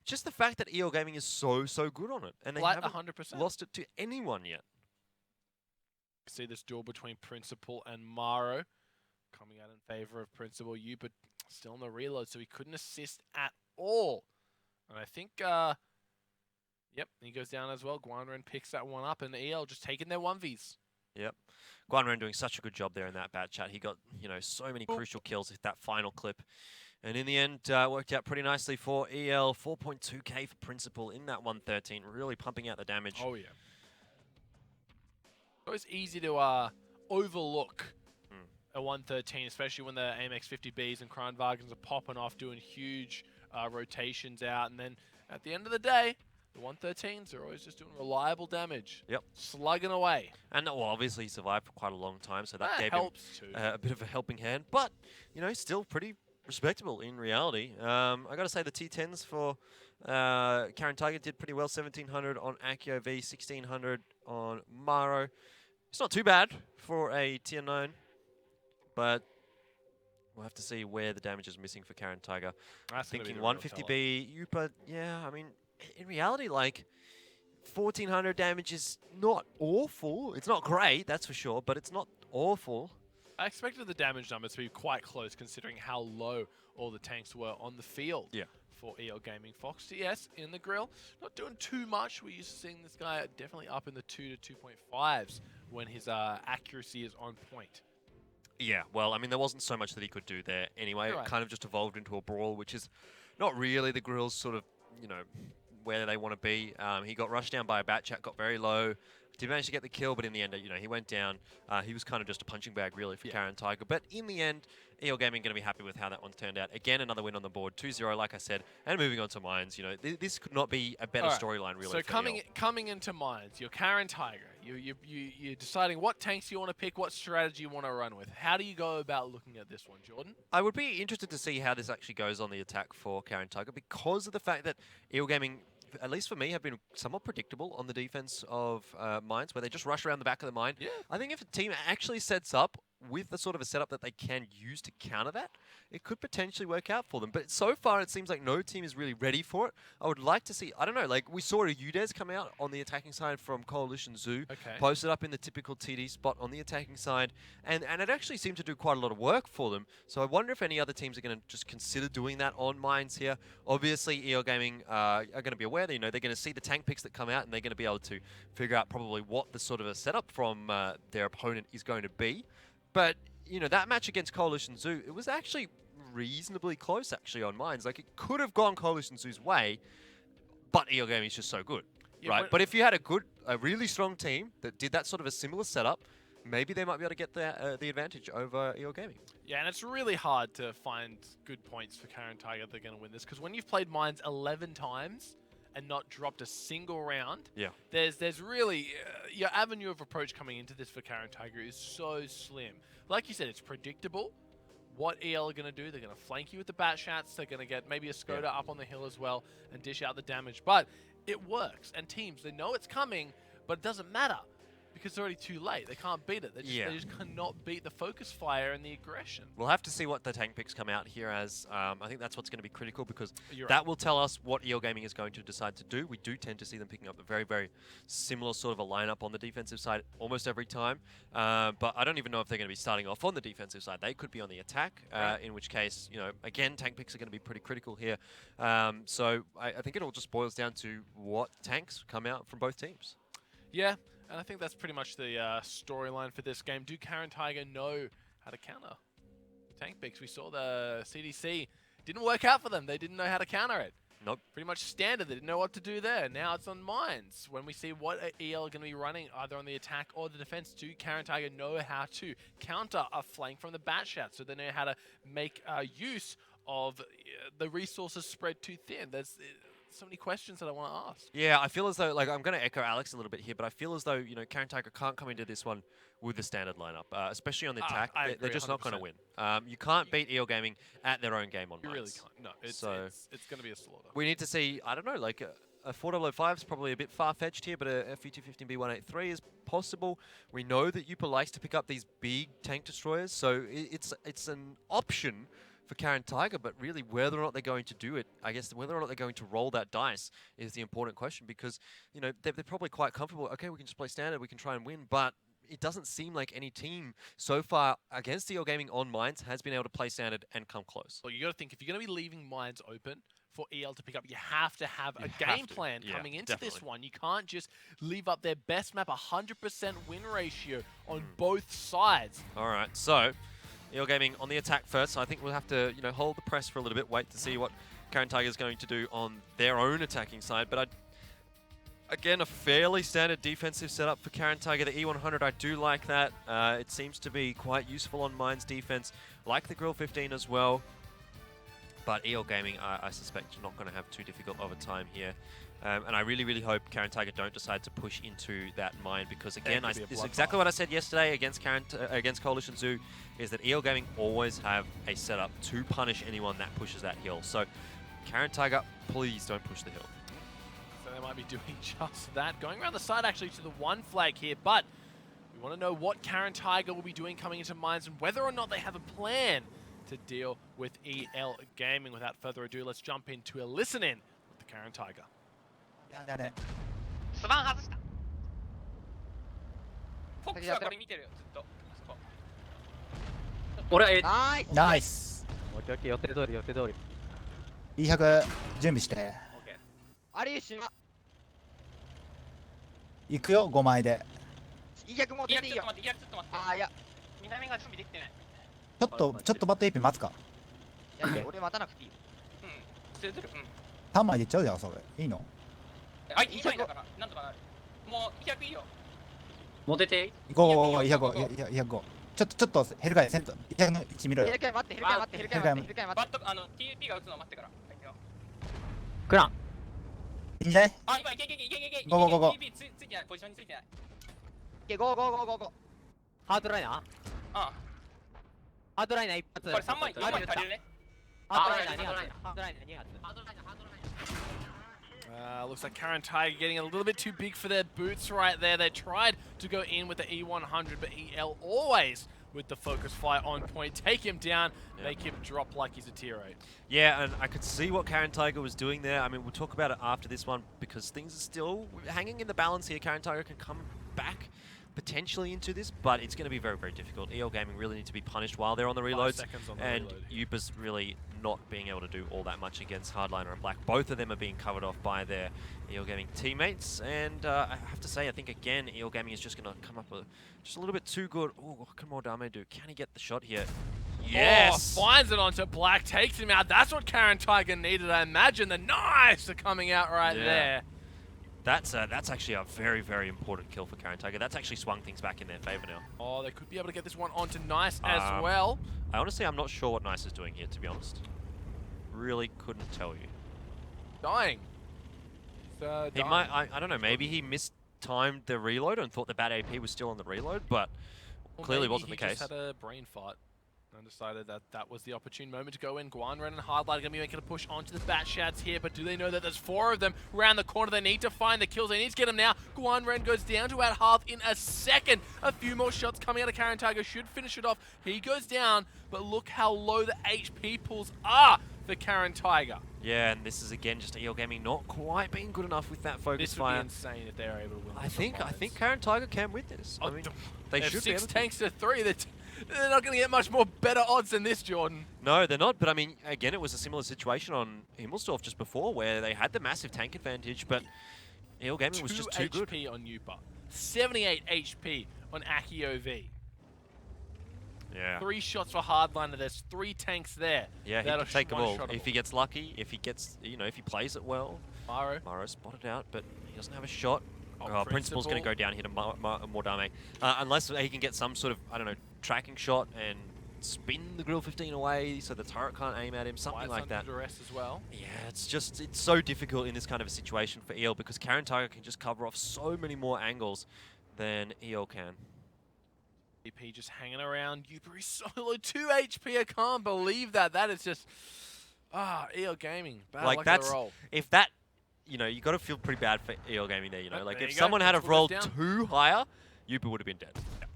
S2: just the fact that EL Gaming is so good on it, and they haven't
S1: 100%.
S2: lost it to anyone yet.
S1: See this duel between Principal and Maro coming out in favor of Principal. Yupa still on the reload, so he couldn't assist at all. And I think, yep, he goes down as well. Guanren picks that one up, and EL just taking their 1Vs.
S2: Yep. Guanren doing such a good job there in that bat chat. He got, you know, so many crucial kills with that final clip. And in the end, worked out pretty nicely for EL. 4.2k for Principal in that 113, really pumping out the damage.
S1: Oh, yeah. It's easy to overlook a 113, especially when the AMX 50Bs and Kranwagens are popping off, doing huge rotations out. And then at the end of the day, the 113s are always just doing reliable damage.
S2: Yep.
S1: Slugging away.
S2: And well, obviously he survived for quite a long time, so that gave
S1: helps
S2: him
S1: too.
S2: A bit of a helping hand. But, you know, still pretty respectable in reality. I got to say the T10s for Caren Tiger did pretty well. 1700 on Accio V, 1600 on Maro. It's not too bad for a tier 9, but we'll have to see where the damage is missing for Caren Tiger.
S1: That's
S2: thinking 150B, Yupa, yeah, I mean, in reality, like, 1400 damage is not awful. It's not great, that's for sure, but it's not awful.
S1: I expected the damage numbers to be quite close considering how low all the tanks were on the field for EL Gaming. Fox TS in the grill, not doing too much. We're used to seeing this guy definitely up in the 2 to 2.5s when his accuracy is on point.
S2: Yeah, well, I mean, there wasn't so much that he could do there anyway. It kind of just evolved into a brawl, which is not really the grill's sort of, you know, where they want to be. He got rushed down by a bat chat, got very low. Did manage to get the kill, but in the end, you know, he went down. He was kind of just a punching bag, really, for Caren Tiger. But in the end, EL Gaming going to be happy with how that one's turned out. Again, another win on the board, 2-0, like I said, and moving on to Mines. You know, this could not be a better storyline, really.
S1: So coming into Mines, you're Caren Tiger. You're deciding what tanks you want to pick, what strategy you want to run with. How do you go about looking at this one, Jordan?
S2: I would be interested to see how this actually goes on the attack for Caren Tiger because of the fact that EL Gaming, at least for me, have been somewhat predictable on the defense of mines, where they just rush around the back of the mine.
S1: Yeah.
S2: I think if a team actually sets up with the sort of a setup that they can use to counter that, it could potentially work out for them. But so far, it seems like no team is really ready for it. I would like to see, I don't know, like we saw a UDES come out on the attacking side from Coalition Zoo, posted up in the typical TD spot on the attacking side, and it actually seemed to do quite a lot of work for them. So I wonder if any other teams are going to just consider doing that on mines here. Obviously, EL Gaming are going to be aware that, they're going to see the tank picks that come out, and they're going to be able to figure out probably what the sort of a setup from their opponent is going to be. But, that match against Coalition Zoo, it was actually reasonably close, actually, on mines. Like, it could have gone Coalition Zoo's way, but EL Gaming is just so good, right? But if you had a really strong team that did that sort of a similar setup, maybe they might be able to get the advantage over EL Gaming.
S1: Yeah, and it's really hard to find good points for Caren Tiger they're going to win this, because when you've played mines 11 times and not dropped a single round, there's really your avenue of approach coming into this for Caren Tiger is so slim. Like you said, it's predictable. What EL are going to do, they're going to flank you with the bat shots, they're going to get maybe a Skoda up on the hill as well and dish out the damage. But it works, and teams, they know it's coming, but it doesn't matter because it's already too late. They can't beat it. They just cannot beat the focus fire and the aggression.
S2: We'll have to see what the tank picks come out here as. I think that's what's going to be critical, because that will tell us what EL Gaming is going to decide to do. We do tend to see them picking up a very, very similar sort of a lineup on the defensive side almost every time. But I don't even know if they're going to be starting off on the defensive side. They could be on the attack, in which case, again, tank picks are going to be pretty critical here. So I think it all just boils down to what tanks come out from both teams.
S1: Yeah. And I think that's pretty much the storyline for this game. Do Caren Tiger know how to counter the tank picks? We saw the CDC didn't work out for them. They didn't know how to counter it.
S2: Nope.
S1: Pretty much standard. They didn't know what to do there. Now it's on mines. When we see what EL are going to be running, either on the attack or the defense, do Caren Tiger know how to counter a flank from the bat shot? So they know how to make use of the resources spread too thin. There's so many questions that I want to ask. Yeah,
S2: I feel as though, like, I'm going to echo Alex a little bit here, but I feel as though, Caren Tiger can't come into this one with the standard lineup, especially on the attack. They're just 100%. Not going to win. You can't beat EL Gaming at their own game on mines.
S1: You really can't. No, it's going to be a slaughter.
S2: We need to see, I don't know, like a 4005 is probably a bit far-fetched here, but a FU215B183 is possible. We know that Yupa likes to pick up these big tank destroyers, so it's an option for Caren Tiger, but really whether or not they're going to do it, I guess whether or not they're going to roll that dice is the important question, because, they're probably quite comfortable. Okay, we can just play standard, we can try and win, but it doesn't seem like any team so far against EL Gaming on mines has been able to play standard and come close.
S1: Well, you got to think, if you're going to be leaving mines open for EL to pick up, you have to have a game plan coming into this one. You can't just leave up their best map, 100% win ratio on both sides.
S2: All right, so EL Gaming on the attack first. So I think we'll have to, hold the press for a little bit, wait to see what Caren Tiger is going to do on their own attacking side. But again, a fairly standard defensive setup for Caren Tiger. The E100, I do like that. It seems to be quite useful on mines defense, like the Grill 15 as well. But EL Gaming, I suspect, are not going to have too difficult of a time here. And I really, really hope Caren Tiger don't decide to push into that mine, because again, this is exactly what I said yesterday against Coalition Zoo, is that EL Gaming always have a setup to punish anyone that pushes that hill. So Caren Tiger, please don't push the hill.
S1: So they might be doing just that. Going around the side actually to the one flag here, but we want to know what Caren Tiger will be doing coming into mines and whether or not they have a plan to deal with EL Gaming. Without further ado, let's jump into a listen-in with the Caren Tiger.
S3: スバン外した。フォックスはこれ見てるよ、ずっと。俺は
S4: ナイス。
S5: オッケーオッケー、予定通り予定通り。
S4: E100準備して。
S3: オッケー。アリーシュは
S4: 行くよ、5枚で。
S3: E100も出ていいよ。ちょっと待って、ちょっと待って。ああ、いや、南が準備できてない。
S4: ちょっと待って、エピ待つか。
S3: いやいや、俺待たなくていいよ。うん、捨ててる。うん。
S4: 3枚でいっちゃうじゃん、それ。いいの？
S3: あ、2枚だから、なんとかなる。もう200いいよ。
S5: モテて。
S4: 行こう、205。ちょっとヘルカイセント200の1見ろよ。
S3: ヘルカイ待って、ヘルカイ待って、ヘルカイ待って、バットTP が打つの待ってから。
S5: クラン。
S4: いいんじゃない？
S3: あ、今いけ。
S4: ゴー。
S3: TP ついてない、ポジションについてない。OK、ゴーゴーゴーゴーゴー。
S5: ハードライナー
S3: あ
S5: ハードライナー一発。
S3: これ3枚、4枚足りるね。
S5: ハードライナー2発。ハードライナー2発。
S1: Looks like Caren Tiger getting a little bit too big for their boots right there. They tried to go in with the E100, but EL always with the focus fire on point. Take him down, make him drop like he's a tier 8.
S2: Yeah, and I could see what Caren Tiger was doing there. I mean, we'll talk about it after this one because things are still hanging in the balance here. Caren Tiger can come back potentially into this, but it's going to be very, very difficult. EL Gaming really need to be punished while they're on the reloads,
S1: 5 seconds on the
S2: and
S1: reload.
S2: Yupa's really not being able to do all that much against Hardliner and Black. Both of them are being covered off by their EL Gaming teammates, and I have to say, I think again, EL Gaming is just going to come up with just a little bit too good. Oh, what can Mordame do? Can he get the shot here? Yes!
S1: Oh, finds it onto Black, takes him out. That's what Caren Tiger needed, I imagine. The knives are coming out right there.
S2: That's actually a very, very important kill for Caren Tiger. That's actually swung things back in their favor now.
S1: Oh, they could be able to get this one onto Nice as well.
S2: I'm not sure what Nice is doing here, to be honest. Really couldn't tell you.
S1: Dying.
S2: He might, I don't know, maybe he mistimed the reload and thought the bad AP was still on the reload, but clearly wasn't the case.
S1: He just had a brain fart and decided that that was the opportune moment to go in. Guanren and Hardlight are going to be making a push onto the Bat Shads here, but do they know that there's 4 of them around the corner? They need to find the kills. They need to get them now. Guanren goes down to about half in a second. A few more shots coming out of Caren Tiger should finish it off. He goes down, but look how low the HP pulls are for Caren Tiger.
S2: Yeah, and this is again just EL Gaming not quite being good enough with that focus fire.
S1: This would be insane if they're able to win.
S2: I think Caren Tiger can win this. I mean, they should be able
S1: 6
S2: to.
S1: tanks to 3. They're not going to get much more better odds than this, Jordan.
S2: No, they're not. But I mean, again, it was a similar situation on Himmelsdorf just before, where they had the massive tank advantage, but EL Gaming was just too good.
S1: 2 HP on Yupa, 78 HP on Aki OV.
S2: Yeah.
S1: 3 shots for Hardliner. There's 3 tanks there.
S2: Yeah, he can take them all. If he gets lucky, if he gets, if he plays it well. Maro spotted out, but he doesn't have a shot. Oh, Principal's going to go down here to Mordame. Unless he can get some sort of, I don't know, tracking shot and spin the Grill 15 away so the turret can't aim at him, something like that.
S1: Duress as well.
S2: Yeah, it's so difficult in this kind of a situation for EL because Caren Tiger can just cover off so many more angles than EL can.
S1: EP just hanging around. Yupa is solo 2 HP. I can't believe that. That is just EL Gaming. Bad luck of the roll.
S2: If that, you got to feel pretty bad for EL Gaming there. Like
S1: there
S2: if
S1: you
S2: someone
S1: go.
S2: had have rolled
S1: Down.
S2: 2 higher, Yupa would have been dead.
S1: Yeah.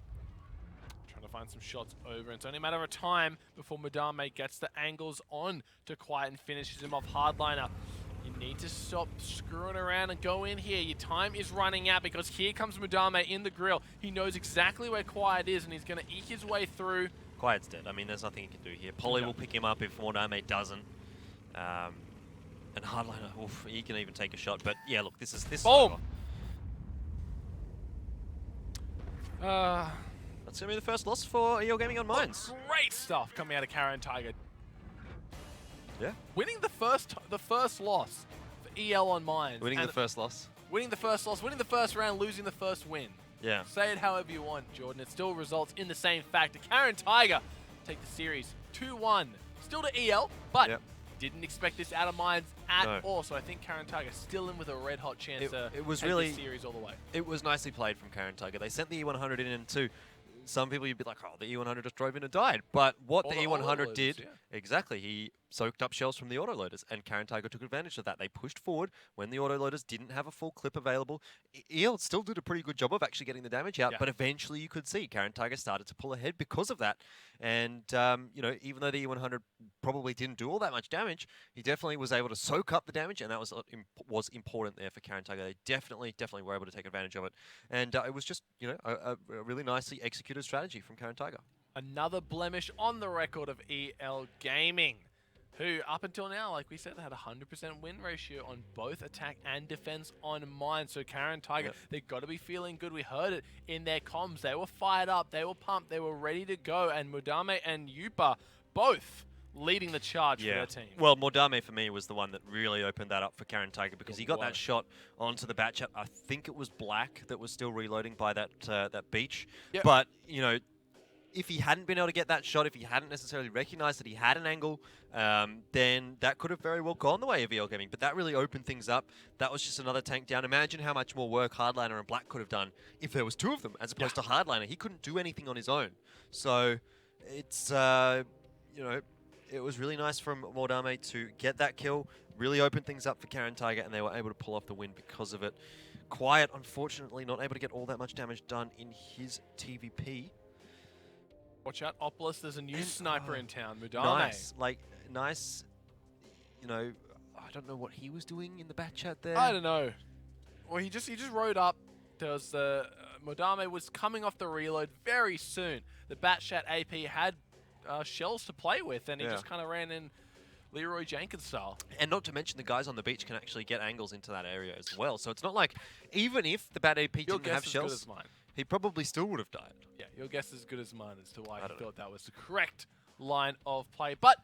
S1: Trying to find some shots over. It's only a matter of time before Madame gets the angles on to Quiet and finishes him off. Hardliner. You need to stop screwing around and go in here. Your time is running out because here comes Madame in the grill. He knows exactly where Quiet is and he's going to eke his way through.
S2: Quiet's dead. I mean, there's nothing he can do here. Polly will pick him up if Madame doesn't. And Hardliner, oof, he can even take a shot. But yeah, look, this is
S1: Boom!
S2: That's going to be the first loss for EL Gaming on Mines.
S1: Great stuff coming out of Caren Tiger.
S2: Yeah.
S1: Winning the first loss for EL on Mines.
S2: Winning the first loss.
S1: Winning the first loss, winning the first round, losing the first win.
S2: Yeah.
S1: Say it however you want, Jordan. It still results in the same factor. Caren Tiger take the series 2-1. Still to EL, but didn't expect this out of Mines at all. So I think Caren Tiger still in with a red hot chance to take this series all the way.
S2: It was nicely played from Caren Tiger. They sent the E100 in and two. Some people you'd be like, oh, the E100 just drove in and died. But what the E100 did, exactly, he soaked up shells from the autoloaders, and Caren Tiger took advantage of that. They pushed forward when the autoloaders didn't have a full clip available. EL still did a pretty good job of actually getting the damage out, but eventually you could see Caren Tiger started to pull ahead because of that. And, even though the E100 probably didn't do all that much damage, he definitely was able to soak up the damage, and that was important there for Caren Tiger. They definitely were able to take advantage of it. And it was just, a really nicely executed strategy from Caren Tiger.
S1: Another blemish on the record of EL Gaming, who up until now, like we said, had a 100% win ratio on both attack and defense on Mine. So Caren Tiger, they've got to be feeling good. We heard it in their comms. They were fired up, they were pumped, they were ready to go. And Mudame and Yupa both leading the charge for their team.
S2: Well, Mordame for me was the one that really opened that up for Caren Tiger because he got that shot onto the bat chat. I think it was Black that was still reloading by that that beach. But, if he hadn't been able to get that shot, if he hadn't necessarily recognized that he had an angle, then that could have very well gone the way of EL Gaming. But that really opened things up. That was just another tank down. Imagine how much more work Hardliner and Black could have done if there was two of them, as opposed to Hardliner. He couldn't do anything on his own. So it's, you know, it was really nice from Mordame to get that kill, really opened things up for Caren Tiger, and they were able to pull off the win because of it. Quiet, unfortunately, not able to get all that much damage done in his TVP.
S1: Watch out, Opolis, there's a new sniper in town, Mudame.
S2: Nice, nice, you know, I don't know what he was doing in the back chat there.
S1: I don't know. Well, he just rode up. There was the Modame was coming off the reload very soon. The Batchat AP had shells to play with, and he just kind of ran in Leroy Jenkins style. And
S2: not to mention the guys on the beach can actually get angles into that area as well. So it's not like, even if the Bat AP didn't have shells,
S1: as mine.
S2: He probably still would have died.
S1: Yeah, your guess is as good as mine as to why he thought that was the correct line of play. But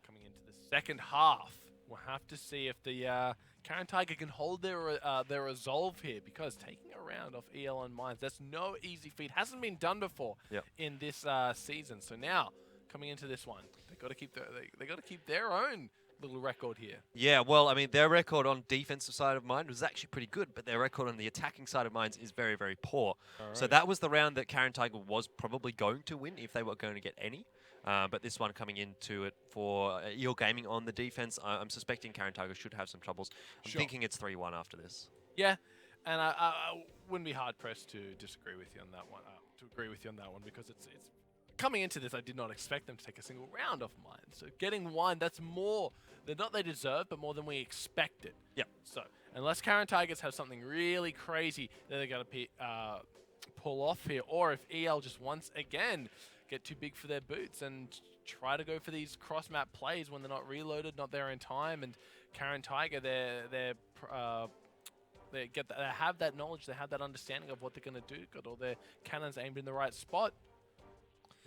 S1: coming into the second half, we'll have to see if the Caren Tiger can hold their resolve here, because taking a round off EL and Mines, that's no easy feat. Hasn't been done before in this season. So now, coming into this one, they've got to keep they got to keep their own little record here.
S2: Yeah, well, I mean, their record on defensive side of Mine was actually pretty good, but their record on the attacking side of Mines is very, very poor. So that was the round that Caren Tiger was probably going to win if they were going to get any. But this one coming into it for EL Gaming on the defense, I'm suspecting Caren Tiger should have some troubles. I'm thinking it's 3-1 after this.
S1: Yeah, and I wouldn't be hard-pressed to disagree with you on that one, because it's coming into this, I did not expect them to take a single round off Mine. So getting one, that's more than not they deserve, but more than we expected.
S2: Yeah.
S1: So unless Caren Tigers have something really crazy that they're going to pull off here, or if EL just once again get too big for their boots and try to go for these cross-map plays when they're not reloaded, not there in time, and Caren Tiger, they have that knowledge, they have that understanding of what they're going to do, got all their cannons aimed in the right spot.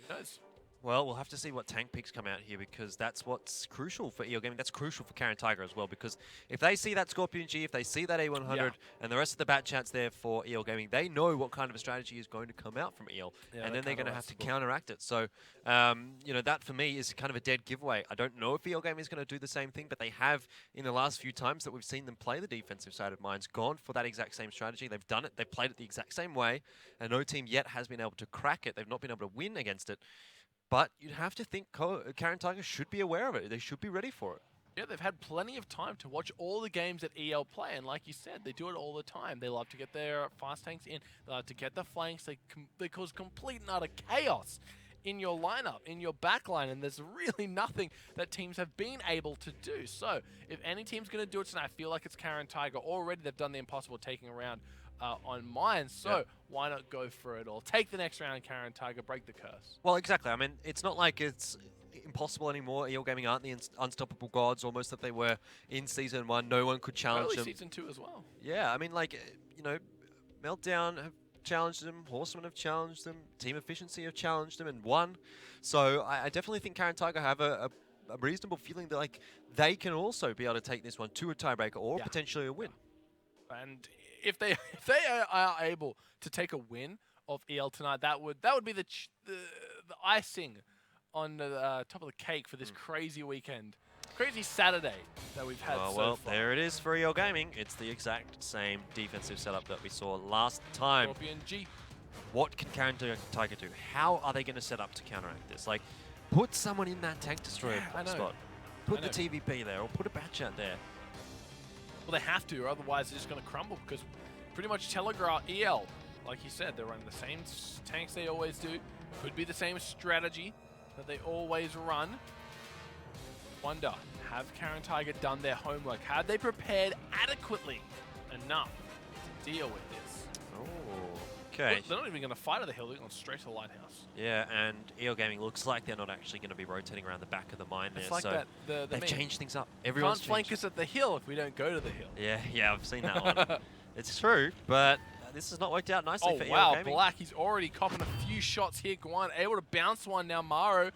S1: Who knows?
S2: Well, we'll have to see what tank picks come out here, because that's what's crucial for EL Gaming. That's crucial for Caren Tiger as well, because if they see that Scorpion G, if they see that A100, and the rest of the bat chat's there for EL Gaming, they know what kind of a strategy is going to come out from EL, and then they're going to have to counteract it. So, you know, that for me is kind of a dead giveaway. I don't know if EL Gaming is going to do the same thing, but they have, in the last few times that we've seen them play the defensive side of Mines, gone for that exact same strategy. They've done it. They've played it the exact same way, and no team yet has been able to crack it. They've not been able to win against it. But you'd have to think Caren Tiger should be aware of it. They should be ready for it.
S1: Yeah, they've had plenty of time to watch all the games that EL play, and like you said, they do it all the time. They love to get their fast tanks in, they love to get the flanks, they cause complete and utter chaos in your lineup, in your backline, and there's really nothing that teams have been able to do. So, if any team's going to do it tonight, I feel like it's Caren Tiger. Already they've done the impossible, taking a round on Mine, so why not go for it all? Take the next round, Caren Tiger, break the curse.
S2: Well, exactly. I mean, it's not like it's impossible anymore. EL Gaming aren't the unstoppable gods almost that they were in Season 1. No one could challenge them.
S1: Season 2 as well.
S2: Yeah, I mean, like, you know, Meltdown have challenged them, Horsemen have challenged them, Team Efficiency have challenged them and won. So I definitely think Caren Tiger have a reasonable feeling that, like, they can also be able to take this one to a tiebreaker or potentially a win.
S1: And if they are able to take a win of EL tonight, that would be the icing on the top of the cake for this crazy weekend, crazy Saturday that we've had so
S2: well,
S1: far.
S2: there it is for EL Gaming. It's the exact same defensive setup that we saw last time.
S1: Scorpion G.
S2: What can Caren Tiger do? How are they going to set up to counteract this? Like, put someone in that tank destroyer spot. Put the TVP there, or put a batch out there.
S1: Well, they have to, or otherwise they're just going to crumble, because pretty much telegraph EL, like you said, they're running the same tanks they always do. Could be the same strategy that they always run. Wonder, have Caren Tiger done their homework? Have they prepared adequately enough to deal with this?
S2: Oh, okay.
S1: Well, they're not even going to fight at the hill, they're going straight to the lighthouse.
S2: Yeah, and EL Gaming looks like they're not actually going to be rotating around the back of the mine there.
S1: It's like
S2: so
S1: that,
S2: they've changed things up. Everyone's
S1: can't flank us at the hill if we don't go to the hill.
S2: Yeah, I've seen that one. It's true, but this has not worked out nicely for EL Gaming.
S1: Black, he's already copping a few shots here. Guan able to bounce one now. Maro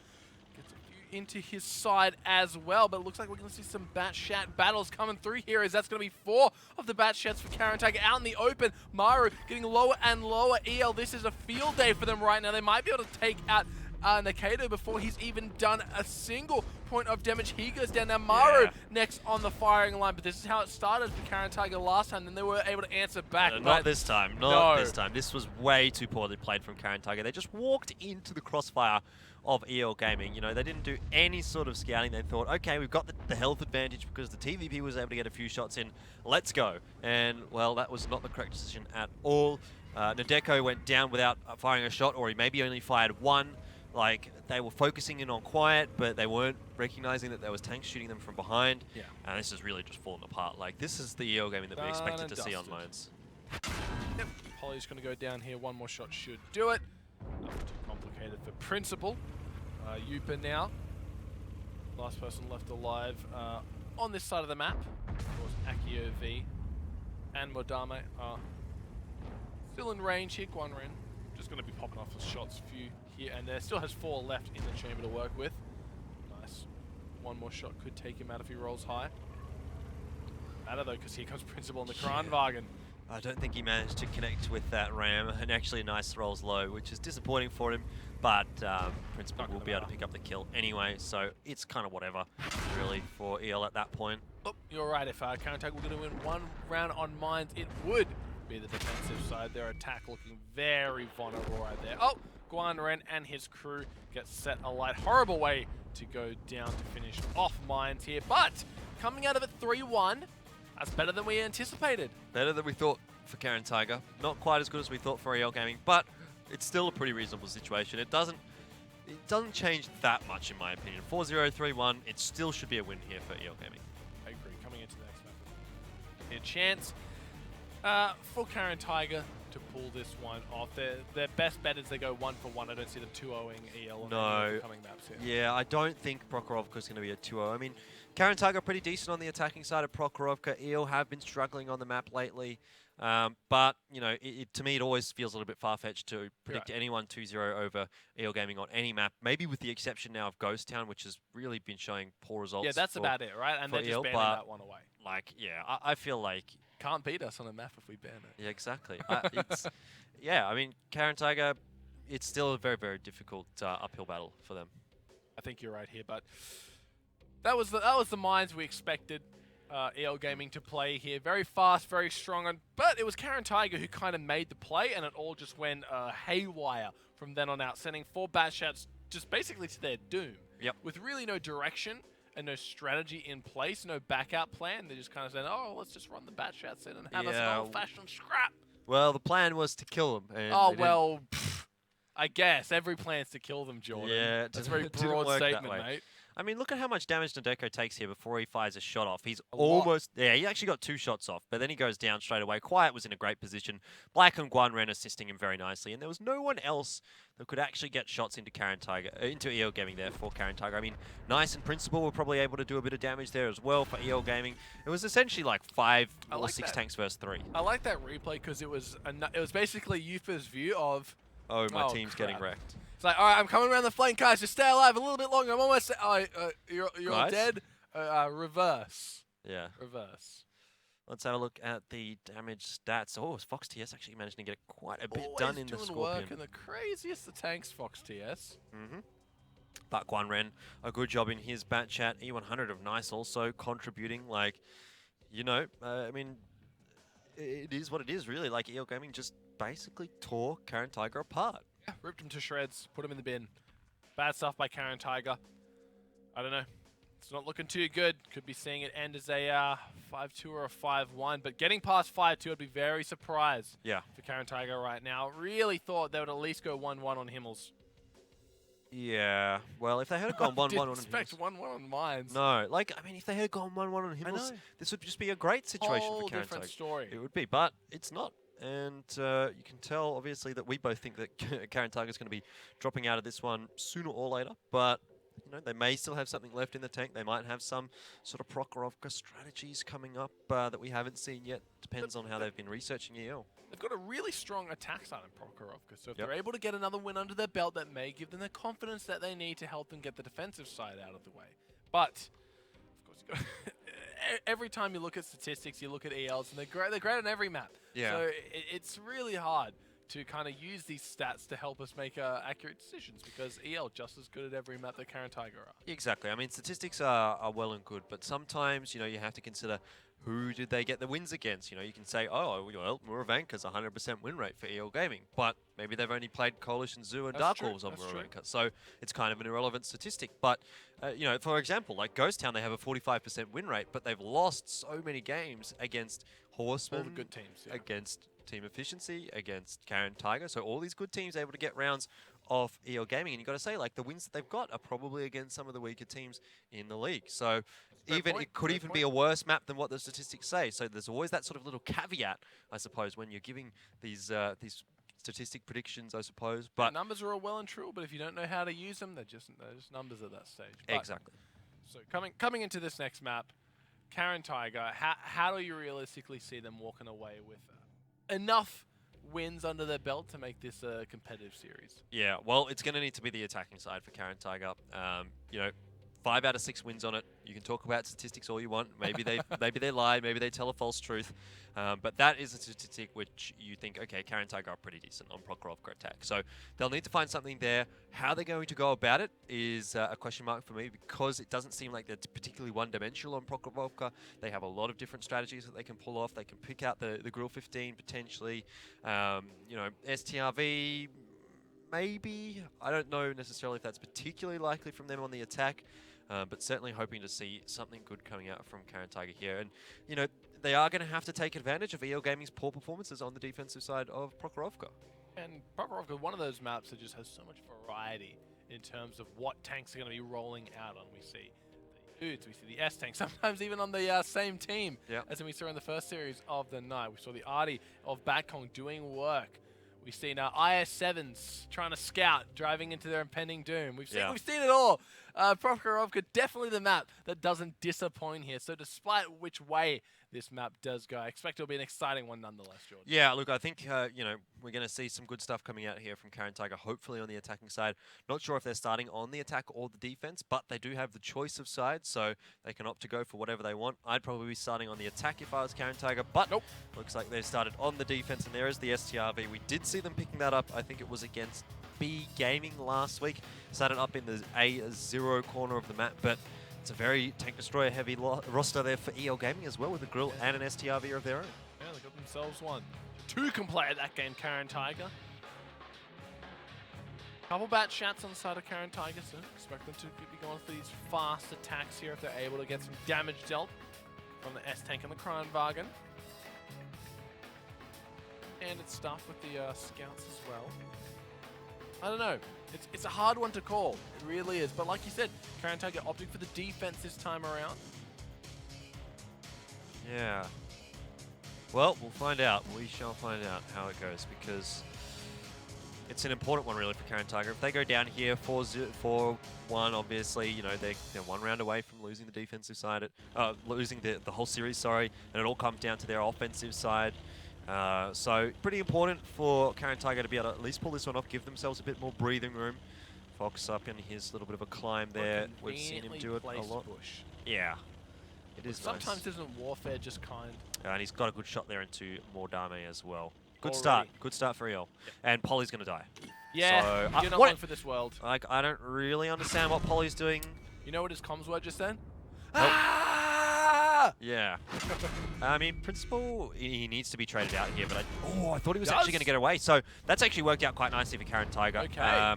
S1: gets a few into his side as well, but it looks like we're going to see some Batchat battles coming through here, as that's going to be 4 of the Batchats for Caren Tiger out in the open. Maro getting lower and lower. EL, this is a field day for them right now. They might be able to take out Nakado before he's even done a single point of damage. He goes down. Now Maru next on the firing line, but this is how it started for Caren Tiger last time, and they were able to answer back.
S2: Not this time. Not this time. This was way too poorly played from Caren Tiger. They just walked into the crossfire of EL Gaming. You know, they didn't do any sort of scouting. They thought, okay, we've got the health advantage because the TVP was able to get a few shots in. Let's go. And, well, that was not the correct decision at all. Nadeko went down without firing a shot, or he maybe only fired one. Like, they were focusing in on quiet, but they weren't recognizing that there was tanks shooting them from behind. Yeah. And this has really just fallen apart. Like, this is the EL Gaming that we expected to see on Mines.
S1: Yep, Polly's going to go down here. One more shot should do it. Nothing too complicated for Principal. Yupa now. Last person left alive on this side of the map. Of course, Akio V and Modame are still in range here. Guanren just going to be popping off the shots. A few here and there. Still has 4 left in the chamber to work with. Nice. One more shot could take him out if he rolls high. Matter though, because here comes Principal in the Kranwagen.
S2: I don't think he managed to connect with that ram, and actually nice rolls low, which is disappointing for him, but Principal will be able to pick up the kill anyway, so it's kind of whatever, really, for EL at that point.
S1: Oh, you're right, if Caren Tiger were going to win one round on Mines, it would be the defensive side. Their attack looking very vulnerable right there. Oh, Guanren and his crew get set alight. Horrible way to go down to finish off Mines here, but coming out of it 3-1, that's better than we anticipated.
S2: Better than we thought for Caren Tiger. Not quite as good as we thought for EL Gaming, but it's still a pretty reasonable situation. It doesn't change that much in my opinion. 4-0, 3-1, it still should be a win here for EL Gaming.
S1: I agree. Coming into the next map, a chance for Caren Tiger to pull this one off. Their best bet is they go 1-for-1. I don't see them 2-0ing EL on any coming maps here.
S2: Yeah, I don't think Prokhorovka is going to be a 2-0. I mean, Caren Tiger pretty decent on the attacking side of Prokhorovka. EL have been struggling on the map lately. But, you know, to me, it always feels a little bit far-fetched to predict anyone 2-0 over EL Gaming on any map. Maybe with the exception now of Ghost Town, which has really been showing poor results.
S1: Yeah, that's about it, right? And they're just banning that one away.
S2: Like, yeah, I feel like...
S1: Can't beat us on a map if we ban it.
S2: Yeah, exactly. Yeah, I mean, Caren Tiger, it's still a very, very difficult uphill battle for them.
S1: I think you're right here, but that was the Mines we expected EL Gaming to play here. Very fast, very strong, but it was Caren Tiger who kind of made the play, and it all just went haywire from then on out, sending 4 Batshats just basically to their doom.
S2: Yep.
S1: With really no direction and no strategy in place, no backup plan. They just kind of said, oh, let's just run the Batshats in and have us an old-fashioned scrap.
S2: Well, the plan was to kill them. And
S1: I guess. Every plan's to kill them, Jordan.
S2: Yeah,
S1: that's a very broad statement, mate.
S2: I mean, look at how much damage Nadeko takes here before he fires a shot off. He's almost... Yeah, he actually got 2 shots off, but then he goes down straight away. Quiet was in a great position. Black and Guanren assisting him very nicely, and there was no one else that could actually get shots into Caren Tiger, into EL Gaming there for Caren Tiger. I mean, Nice and Principal were probably able to do a bit of damage there as well for EL Gaming. It was essentially like 5 or 6 tanks versus 3.
S1: I like that replay because it was basically Yufa's view of...
S2: Oh, my team's getting wrecked.
S1: It's like, all right, I'm coming around the flank, guys. Just stay alive a little bit longer. I'm almost... you're all dead. Reverse.
S2: Yeah.
S1: Reverse.
S2: Let's have a look at the damage stats. Oh, Fox TS actually managed to get quite a bit done in the Scorpion.
S1: Work and the craziest of tanks, Fox TS.
S2: But Guanren, a good job in his Batchat. E100 of Nice also contributing. Like, you know, I mean, it is what it is, really. Like, EL Gaming just basically tore Caren Tiger apart.
S1: Yeah, ripped him to shreds, put him in the bin. Bad stuff by Caren Tiger. I don't know. It's not looking too good. Could be seeing it end as a 5-2 or a 5-1. But getting past 5-2, I'd be very surprised for Caren Tiger right now. Really thought they would at least go 1-1 on Himmels.
S2: Yeah. Well, if they had gone 1-1 on Himmels...
S1: expect 1-1 on Mines.
S2: No. Like, I mean, if they had gone 1-1 on Himmels, this would just be a great situation for Caren Tiger.
S1: Different story.
S2: It would be, but it's not. And you can tell, obviously, that we both think that Caren Tiger is going to be dropping out of this one sooner or later. But, you know, they may still have something left in the tank. They might have some sort of Prokhorovka strategies coming up that we haven't seen yet. Depends on how they've been researching EL.
S1: They've got a really strong attack side in Prokhorovka. So if they're able to get another win under their belt, that may give them the confidence that they need to help them get the defensive side out of the way. But, of course, every time you look at statistics, you look at ELs, and they're great on every map.
S2: Yeah.
S1: So it's really hard to kind of use these stats to help us make accurate decisions, because EL just as good at every map that Caren Tiger are.
S2: Exactly. I mean, statistics are well and good, but sometimes, you know, you have to consider who did they get the wins against. You know, you can say, oh, well, Muravanka's 100% win rate for EL Gaming, but maybe they've only played Coalition Zoo and
S1: That's
S2: Dark
S1: true,
S2: Wolves on
S1: that's true.
S2: Muravanka, so it's kind of an irrelevant statistic. But, you know, for example, like Ghost Town, they have a 45% win rate, but they've lost so many games against Horsemen,
S1: All the good teams, yeah.
S2: against Team Efficiency, against Caren Tiger, so all these good teams able to get rounds of EL Gaming, and you got to say, like, the wins that they've got are probably against some of the weaker teams in the league. So even it could even be a worse map than what the statistics say. So there's always that sort of little caveat, I suppose, when you're giving these statistic predictions, I suppose. But
S1: numbers are all well and true, but if you don't know how to use them, they're just numbers at that stage. But,
S2: exactly.
S1: So coming into this next map, Caren Tiger, how do you realistically see them walking away with enough wins under their belt to make this a competitive series?
S2: Yeah, well, it's going to need to be the attacking side for Caren Tiger. You know, 5 out of 6 wins on it. You can talk about statistics all you want. Maybe they lie, maybe they tell a false truth. But that is a statistic which you think, okay, Caren Tiger are pretty decent on Prokhorovka attack. So they'll need to find something there. How they're going to go about it is a question mark for me, because it doesn't seem like they're particularly one-dimensional on Prokhorovka. They have a lot of different strategies that they can pull off. They can pick out the Grill 15 potentially. You know, STRV, maybe. I don't know necessarily if that's particularly likely from them on the attack. But certainly hoping to see something good coming out from Caren Tiger here. And, you know, they are going to have to take advantage of EL Gaming's poor performances on the defensive side of Prokhorovka.
S1: And Prokhorovka, one of those maps that just has so much variety in terms of what tanks are going to be rolling out on. We see the Uds, we see the S-Tank, sometimes even on the same team as we saw in the first series of the night. We saw the Artie of Backong doing work. We've seen IS-7s trying to scout, driving into their impending doom. We've seen it all. Prokhorovka, definitely the map that doesn't disappoint here. So despite which way this map does go, I expect it'll be an exciting one nonetheless, George.
S2: Yeah, look, I think, you know, we're going to see some good stuff coming out here from Caren Tiger, hopefully on the attacking side. Not sure if they're starting on the attack or the defense, but they do have the choice of sides, so they can opt to go for whatever they want. I'd probably be starting on the attack if I was Caren Tiger, but looks like they started on the defense, and there is the STRV. We did see them picking that up. I think it was against B Gaming last week. Started up in the A0 corner of the map, but it's a very Tank Destroyer heavy roster there for EL Gaming as well, with a Grill and an STRV of their own.
S1: Yeah, they got themselves one. 2 can play at that game, Caren Tiger. Couple bat shots on the side of Caren Tiger, so expect them to be going for these fast attacks here if they're able to get some damage dealt from the S-Tank and the Kranwagen. And it's stuff with the scouts as well. I don't know. It's a hard one to call. It really is. But like you said, Caren Tiger opting for the defense this time around.
S2: Yeah. Well, we'll find out. We shall find out how it goes, because it's an important one really for Caren Tiger. If they go down here 4-1, obviously, you know, they're 1 round away from losing the defensive side, losing the whole series, sorry, and it all comes down to their offensive side. So pretty important for Caren Tiger to be able to at least pull this one off, give themselves a bit more breathing room. Fox up in his little bit of a climb there. We've seen him do it a lot.
S1: Bush.
S2: Yeah, it is
S1: Sometimes
S2: nice.
S1: isn't warfare just kind?
S2: And he's got a good shot there into Mordame as well. Good start. Good start for EL. Yep. And Polly's going to die.
S1: Yeah,
S2: so,
S1: you're not one for this world.
S2: Like, I don't really understand what Polly's doing.
S1: You know what his comms were just then?
S2: Nope.
S1: Ah!
S2: Yeah. I mean, Principal, he needs to be traded out here, but I thought he was actually going to get away. So that's actually worked out quite nicely for Caren Tiger.
S1: Okay.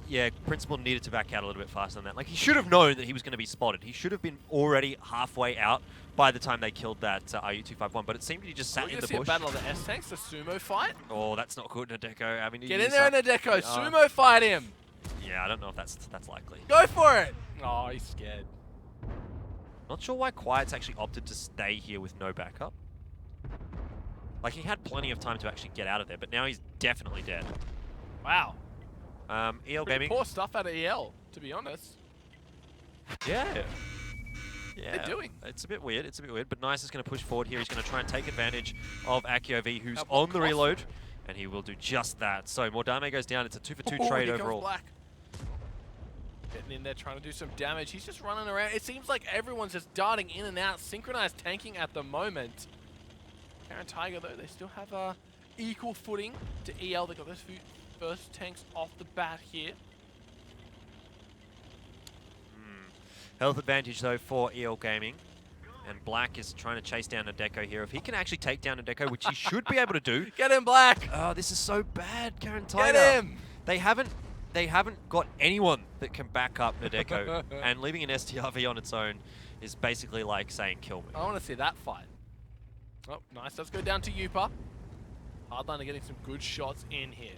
S2: Yeah, Principal needed to back out a little bit faster than that. Like, he should have known that he was going to be spotted. He should have been already halfway out by the time they killed that RU-251, but it seemed he just sat in the bush.
S1: A battle of the S-Tanks, a sumo fight?
S2: Oh, that's not good, Nadeko. I mean,
S1: get in there, Nadeko. Sumo fight him.
S2: Yeah, I don't know if that's likely.
S1: Go for it. Oh, he's scared.
S2: Not sure why Quiet's actually opted to stay here with no backup. Like, he had plenty of time to actually get out of there, but now he's definitely dead.
S1: Wow.
S2: EL
S1: Pretty
S2: Gaming.
S1: poor stuff out of EL, to be honest.
S2: Yeah. Yeah.
S1: They're doing.
S2: It's a bit weird. It's a bit weird, but Nice is going to push forward here. He's going to try and take advantage of Akio V, who's on the reload, and he will do just that. So Mordame goes down. It's a 2-for-2 trade overall.
S1: Black. Getting in there, trying to do some damage. He's just running around. It seems like everyone's just darting in and out. Synchronized tanking at the moment. Caren Tiger, though, they still have equal footing to EL. They got those first tanks off the bat here.
S2: Health advantage though for EL Gaming. And Black is trying to chase down Nadeko here. If he can actually take down Nadeko, which he should be able to do.
S1: Get him, Black!
S2: Oh, this is so bad, Caren Tiger.
S1: Get him!
S2: They haven't got anyone that can back up Nadeko. And leaving an STRV on its own is basically like saying kill me.
S1: I want to see that fight. Oh, nice. Let's go down to Yupa. Hardliner getting some good shots in here.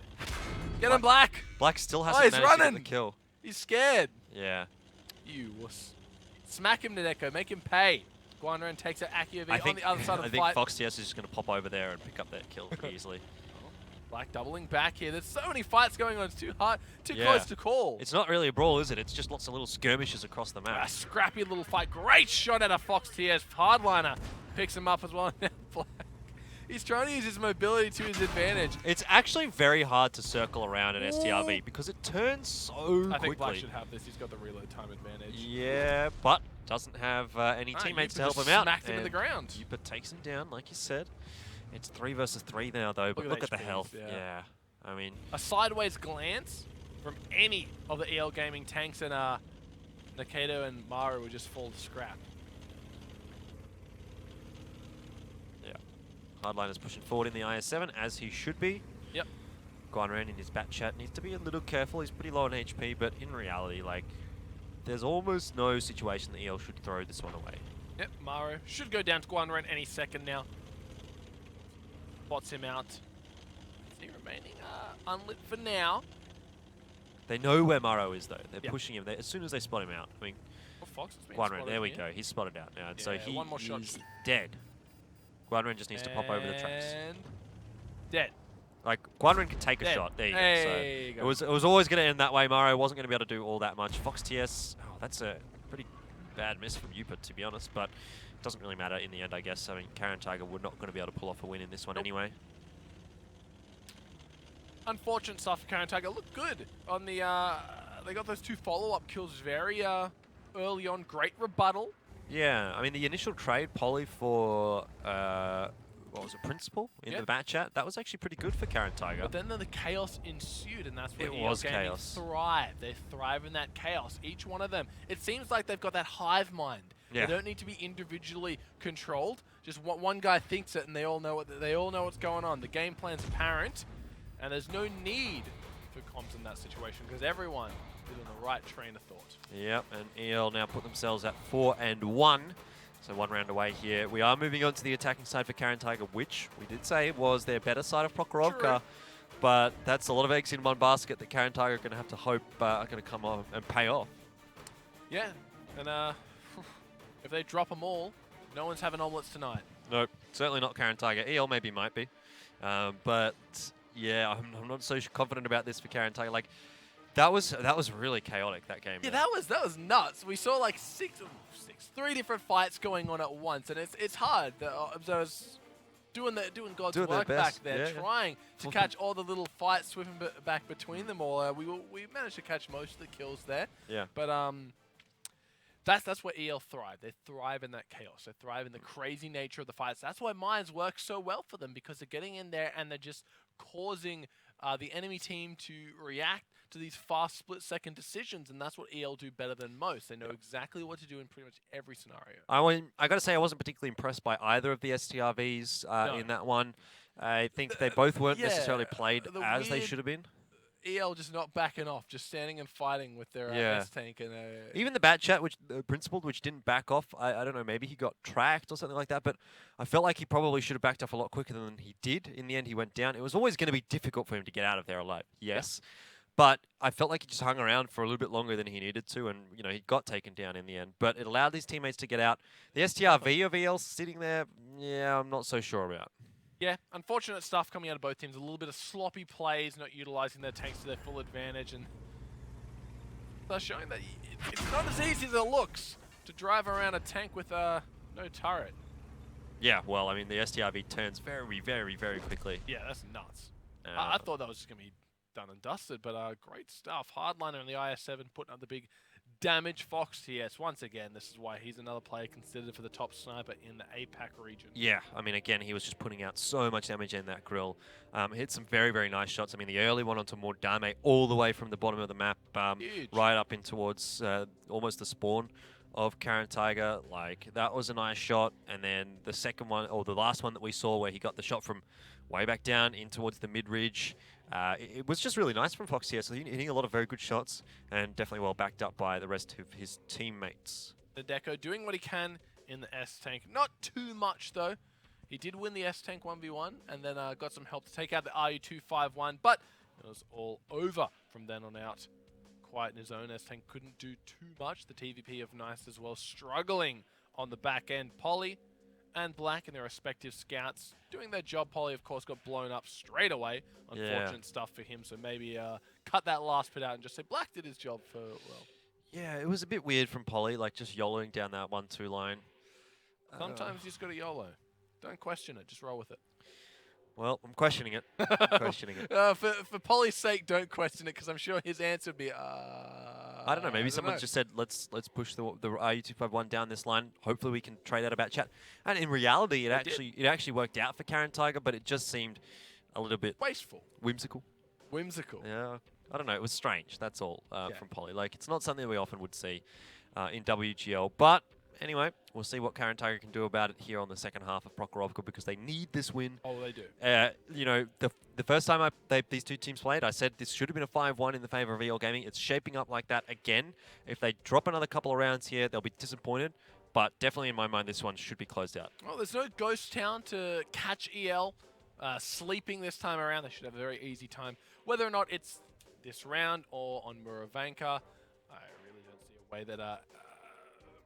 S1: Get him, Black!
S2: Black still
S1: Oh,
S2: hasn't
S1: he's
S2: managed to
S1: running.
S2: get the kill.
S1: He's scared.
S2: Yeah.
S1: You wuss. Smack him, Nadeko. Make him pay. Guanren takes out Akio
S2: I
S1: on
S2: think,
S1: the other side of
S2: I
S1: the
S2: think
S1: fight.
S2: Fox TS is just going to pop over there and pick up that kill pretty easily.
S1: Black doubling back here. There's so many fights going on. It's too hard, too close to call.
S2: It's not really a brawl, is it? It's just lots of little skirmishes across the
S1: A
S2: map.
S1: scrappy little fight. Great shot at a Fox TS. Hardliner picks him up as well. Black. He's trying to use his mobility to his advantage.
S2: It's actually very hard to circle around an STRV because it turns so quickly.
S1: I think Black should have this. He's got the reload time advantage.
S2: Yeah, but doesn't have any teammates to help him out.
S1: Smacked him in the ground.
S2: Yupa takes him down, like you said. It's 3 versus 3 now, though. But look at the
S1: HPs,
S2: health.
S1: yeah.
S2: Yeah, I mean,
S1: A sideways glance from any of the EL Gaming tanks, and Nakato and Maru would just fall to scrap.
S2: Hardliner's pushing forward in the IS-7 as he should be.
S1: Yep.
S2: Guanren in his bat chat needs to be a little careful. He's pretty low on HP, but in reality, like, there's almost no situation that EL should throw this one away.
S1: Yep, Maru should go down to Guanren any second now. Spots him out. Is he remaining unlit for now?
S2: They know where Maro is, though. They're
S1: Yep.
S2: pushing him. As soon as they spot him out, I mean,
S1: Oh, Fox has been
S2: Guanren,
S1: spotted
S2: there we
S1: here.
S2: go. He's spotted out now, and so
S1: Yeah,
S2: he
S1: one more shot.
S2: is dead. Guanren just needs to pop over the traps.
S1: And dead.
S2: Like, Guanren can take a
S1: Dead.
S2: shot. There you
S1: Hey,
S2: go. So it was always going to end that way. Maro wasn't going to be able to do all that much. Fox TS, oh, that's a pretty bad miss from Yupa, to be honest, but it doesn't really matter in the end, I guess. I mean, Caren Tiger were not going to be able to pull off a win in this one anyway.
S1: Unfortunate stuff for Caren Tiger. Looked good on the. They got those 2 follow-up kills very early on. Great rebuttal.
S2: Yeah, I mean, the initial trade, Poly for, what was it, Principal in the bat chat, that was actually pretty good for Caren Tiger.
S1: But then the chaos ensued, and that's where
S2: It
S1: EL
S2: was
S1: Gaming
S2: chaos.
S1: thrive. They thrive in that chaos. Each one of them. It seems like they've got that hive mind.
S2: Yeah.
S1: They don't need to be individually controlled. Just one guy thinks it, and they all know what's going on. The game plan's apparent, and there's no need for comms in that situation because everyone is on the right train of thought.
S2: Yep, and EL now put themselves at 4-1. So 1 round away here. We are moving on to the attacking side for Caren Tiger, which we did say was their better side of Prokhorovka.
S1: True.
S2: But that's a lot of eggs in one basket that Caren Tiger are going to have to hope are going to come off and pay off.
S1: Yeah, and if they drop them all, no one's having omelets tonight.
S2: Nope, certainly not Caren Tiger. EL maybe might be. But yeah, I'm not so confident about this for Caren Tiger. Like, that was really chaotic, that game.
S1: Yeah,
S2: there.
S1: that was nuts. We saw like 3 different fights going on at once, and it's hard. The observers doing God's
S2: Doing their
S1: work
S2: best,
S1: back there,
S2: yeah.
S1: trying to catch all the little fights swimming back between them all. We managed to catch most of the kills there.
S2: Yeah.
S1: But that's where EL thrive. They thrive in that chaos. They thrive in the crazy nature of the fights. That's why mines work so well for them, because they're getting in there and they're just causing the enemy team to react to these fast split-second decisions, and that's what EL do better than most. They know exactly what to do in pretty much every scenario.
S2: I got to say, I wasn't particularly impressed by either of the STRVs
S1: No.
S2: in that one. I think they both weren't
S1: Yeah,
S2: necessarily played
S1: the
S2: as they
S1: weird-
S2: should have been.
S1: EL just not backing off, just standing and fighting with their
S2: Yeah.
S1: S-Tank. And
S2: Even the bat chat, which principled, which didn't back off. I don't know, maybe he got tracked or something like that. But I felt like he probably should have backed off a lot quicker than he did. In the end, he went down. It was always going to be difficult for him to get out of there alive. Yes. But I felt like he just hung around for a little bit longer than he needed to, and he got taken down in the end. But it allowed his teammates to get out. The STRV of EL sitting there, yeah, I'm not so sure about.
S1: yeah, unfortunate stuff coming out of both teams. A little bit of sloppy plays, not utilizing their tanks to their full advantage, and they're showing that it's not as easy as it looks to drive around a tank with no turret.
S2: Yeah, well, I mean, the STRV turns very, very, very quickly.
S1: Yeah, that's nuts. I thought that was just going to be done and dusted, but great stuff. Hardliner in the IS-7 putting up the big damage. Fox TS, once again, this is why he's another player considered for the top sniper in the APAC region.
S2: Yeah, I mean, again, he was just putting out so much damage in that grill. Hit some very, very nice shots. I mean, the early one onto Mordame all the way from the bottom of the map, right up in towards almost the spawn of Caren Tiger. Like, that was a nice shot. And then the second one, or the last one that we saw where he got the shot from way back down in towards the mid-ridge. It was just really nice from Fox here, so hitting a lot of very good shots and definitely well backed up by the rest of his teammates.
S1: The Deco doing what he can in the S-Tank. Not too much, though. He did win the S-Tank 1v1 and then got some help to take out the RU-251, but it was all over from then on out. Quiet in his own. S-Tank couldn't do too much. The TVP of Nice as well, struggling on the back end. Polly and Black and their respective scouts doing their job. Polly, of course, got blown up straight away. Unfortunate stuff for him, so maybe cut that last bit out and just say Black did his job for, well.
S2: Yeah, it was a bit weird from Polly, like just YOLOing down that 1-2 line.
S1: Sometimes you just got to YOLO. Don't question it, just roll with it.
S2: Well, I'm questioning it. Questioning it.
S1: For Polly's sake, don't question it, because I'm sure his answer would be,
S2: I don't know. Maybe someone just said, let's push the RU-251 down this line. Hopefully, we can trade out about chat. And in reality, it actually worked out for Caren Tiger, but it just seemed a little bit
S1: wasteful,
S2: whimsical. Yeah, I don't know. It was strange. That's all from Polly. Like, it's not something we often would see in WGL, but. Anyway, we'll see what Caren Tiger can do about it here on the second half of Prokhorovka because they need this win.
S1: Oh, they do.
S2: You know, the first time these two teams played, I said this should have been a 5-1 in the favor of EL Gaming. It's shaping up like that again. If they drop another couple of rounds here, they'll be disappointed. But definitely in my mind, this one should be closed out.
S1: Well, there's no ghost town to catch EL sleeping this time around. They should have a very easy time. Whether or not it's this round or on Muravanka, I really don't see a way that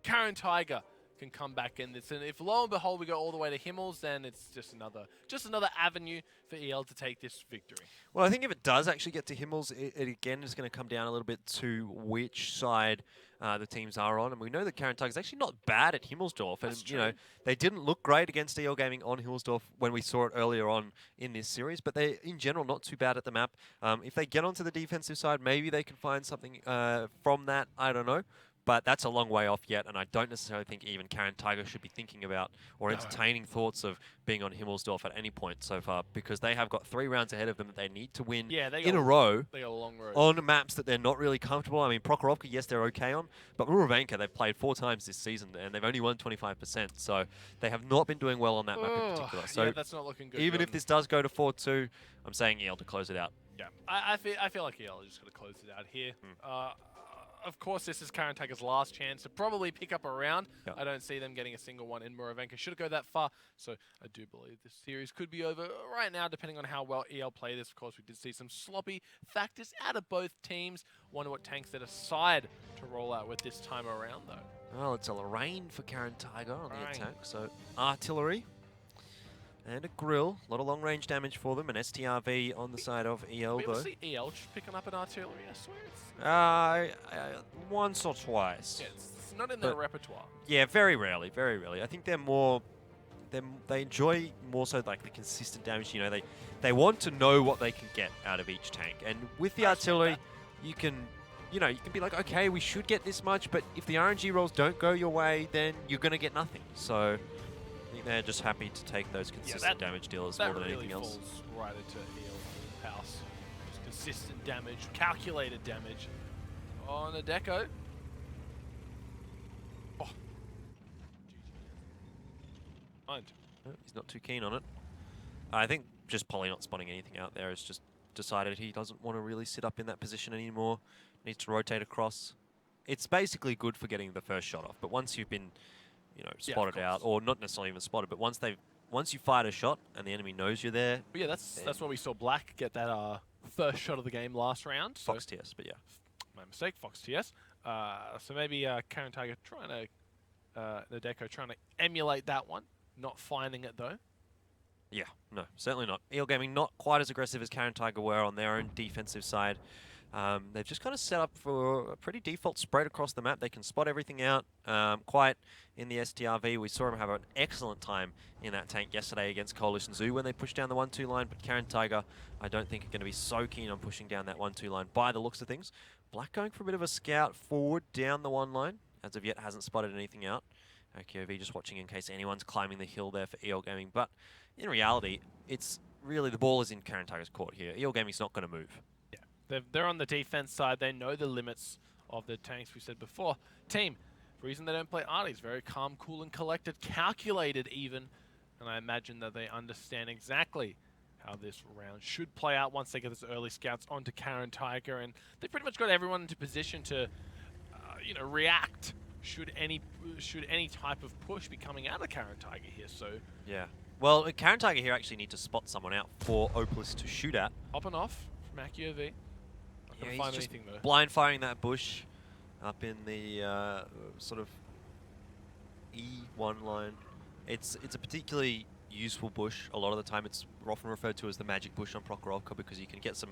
S1: Caren Tiger can come back in this, and if lo and behold we go all the way to Himmels, then it's just another avenue for EL to take this victory.
S2: Well, I think if it does actually get to Himmels, it again is going to come down a little bit to which side the teams are on, and we know that Caren Tiger is actually not bad at Himmelsdorf, and you know they didn't look great against EL Gaming on Himmelsdorf when we saw it earlier on in this series, but they in general not too bad at the map. If they get onto the defensive side, maybe they can find something from that. I don't know. But that's a long way off yet, and I don't necessarily think even Caren Tiger should be thinking about or entertaining thoughts of being on Himmelsdorf at any point so far, because they have got 3 rounds ahead of them that they need to win in a row
S1: they got a long road.
S2: on maps that they're not really comfortable. I mean, Prokhorovka, yes, they're okay on, but Muravanka, they've played 4 times this season, and they've only won 25%, so they have not been doing well on that map in particular. So
S1: yeah, that's not looking good.
S2: Even if this does go to 4-2, I'm saying EL to close it out.
S1: Yeah, I feel like EL is just going to close it out here. Of course, this is Caren Tiger's last chance to probably pick up a round.
S2: Yep.
S1: I don't see them getting a single one in Muravanka. Should it go that far? So I do believe this series could be over right now, depending on how well EL play this. Of course, we did see some sloppy factors out of both teams. Wonder what tanks they decide to roll out with this time around, though.
S2: Well, it's a Lorraine for Caren Tiger on the attack. So artillery and a grill. A lot of long-range damage for them. An STRV on the side of EL,
S1: we
S2: though.
S1: ever see EL just picking up an artillery? I swear it's...
S2: Once or twice.
S1: Yeah, it's not in their repertoire.
S2: Yeah, very rarely, very rarely. I think they're more... They enjoy more so like the consistent damage. You know, they want to know what they can get out of each tank. And with the artillery, you can be like, okay, we should get this much, but if the RNG rolls don't go your way, then you're going to get nothing. So I think they're just happy to take those consistent damage dealers more than anything else.
S1: That really falls right into EL's house. Just consistent damage, calculated damage on a deco. Oh. Mind.
S2: He's not too keen on it. I think just Polly not spotting anything out there has just decided he doesn't want to really sit up in that position anymore. Needs to rotate across. It's basically good for getting the first shot off, but once you've been, spotted out, or not necessarily even spotted, but once you fired a shot and the enemy knows you're there.
S1: But yeah, that's why we saw Black get that first shot of the game last round.
S2: Fox TS, but yeah.
S1: My mistake, Fox TS. So maybe Caren Tiger trying to, the deco trying to emulate that one, not finding it though.
S2: Yeah, no, certainly not. EL Gaming not quite as aggressive as Caren Tiger were on their own defensive side. They've just kind of set up for a pretty default spread across the map. They can spot everything out quite in the STRV. We saw them have an excellent time in that tank yesterday against Coalition Zoo when they pushed down the 1-2 line, but Caren Tiger, I don't think are going to be so keen on pushing down that 1-2 line by the looks of things. Black going for a bit of a scout forward down the 1 line. As of yet, hasn't spotted anything out. QOV just watching in case anyone's climbing the hill there for EL Gaming, but in reality, it's really the ball is in Caren Tiger's court here. EL Gaming's not going to move.
S1: They're on the defense side. They know the limits of the tanks we said before. Team, the reason they don't play Artie is very calm, cool, and collected, calculated even. And I imagine that they understand exactly how this round should play out once they get those early scouts onto Caren Tiger. And they pretty much got everyone into position to, react should any type of push be coming out of Caren Tiger here. So
S2: yeah. Well, Caren Tiger here actually need to spot someone out for Opalus to shoot at.
S1: Hopping off from AQOV.
S2: Yeah,
S1: find
S2: he's just
S1: anything, though.
S2: blind firing that bush up in the sort of E1 line. It's a particularly useful bush. A lot of the time it's often referred to as the magic bush on Prokhorovka because you can get some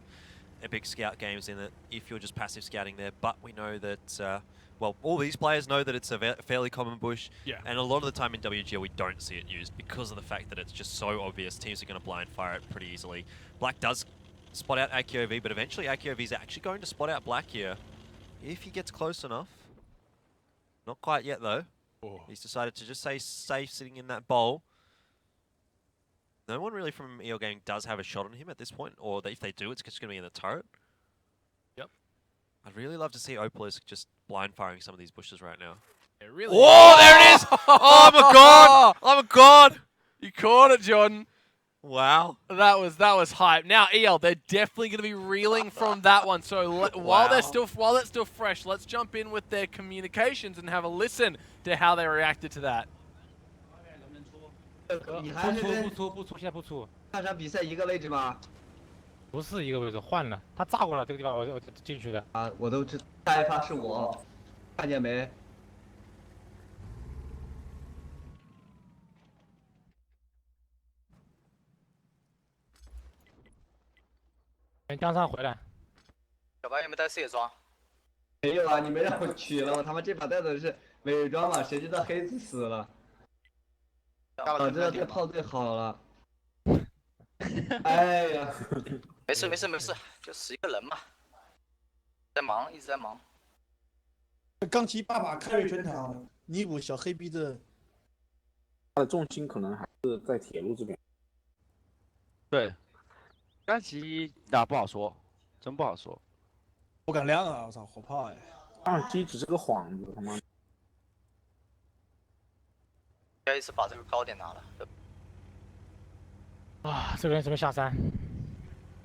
S2: epic scout games in it if you're just passive scouting there. But we know that, well, all these players know that it's a fairly common bush.
S1: Yeah.
S2: And a lot of the time in WGL we don't see it used because of the fact that it's just so obvious. Teams are going to blind fire it pretty easily. Black does spot out AQOV, but eventually AQOV is actually going to spot out Black here if he gets close enough. Not quite yet though.
S1: Oh.
S2: He's decided to just stay safe sitting in that bowl. No one really from EL Gaming does have a shot on him at this point, or if they do, it's just going to be in the turret.
S1: Yep.
S2: I'd really love to see Opalus just blind firing some of these bushes right now.
S1: It really
S2: Whoa, there it is! Oh my god! Oh my god!
S1: You caught it, Jordan.
S2: Wow.
S1: That was hype. Now EL, they're definitely going to be reeling from that one. So while that's still fresh, let's jump in with their communications and have a listen to how they reacted to that.
S3: 你还是跟
S5: 不出，现在不出，
S3: 上场比赛一个位置吗？
S5: 不是一个位置，换了，他炸过了这个地方，我进去的。
S3: 啊，我都知，下一发是我，看见没？
S5: 等江上回来。
S6: 小白有没有带视野装？
S3: 没有啊，你们让我取了，我他妈这把带的是伪装嘛，谁知道黑子死了？早知道这炮最好了。哎呀，
S6: 没事，就死一个人嘛，在忙，一直在忙。
S7: 钢旗爸爸开瑞全场，弥补小黑逼的。
S8: 他的重心可能还是在铁路这边。
S9: 对，钢旗不好说，真不好说。
S7: 不敢亮啊！我操，好怕哎！
S8: 二机只是个幌子，他妈。
S6: 应该是把这个高点拿了。
S5: 啊，这个人准备下山，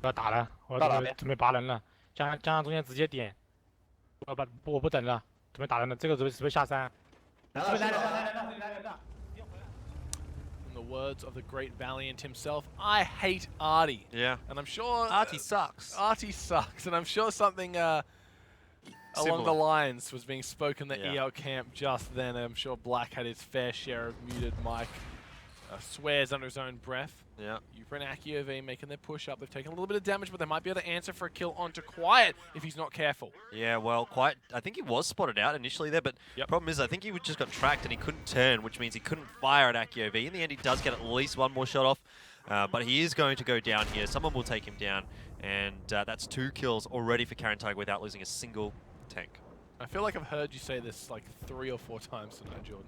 S5: 我要打了，我准备拔人了。江上中间直接点，我不等了，准备打人了。这个准备下山。来了。
S1: In the words of the great Valiant himself, I hate Artie.
S2: Yeah.
S1: And I'm sure
S2: Artie sucks.
S1: Artie sucks, and I'm sure something along the lines was being spoken in the EL camp just then. I'm sure Black had his fair share of muted mic swears under his own breath.
S2: Yeah.
S1: Uber and AQOV making their push up. They've taken a little bit of damage, but they might be able to answer for a kill onto Quiet if he's not careful.
S2: Yeah, well, Quiet, I think he was spotted out initially there, but problem is I think he just got tracked and he couldn't turn, which means he couldn't fire at AQOV. In the end, he does get at least one more shot off, but he is going to go down here. Someone will take him down, and that's 2 kills already for Caren Tiger without losing a single tank.
S1: I feel like I've heard you say this like 3 or 4 times tonight, Jordan.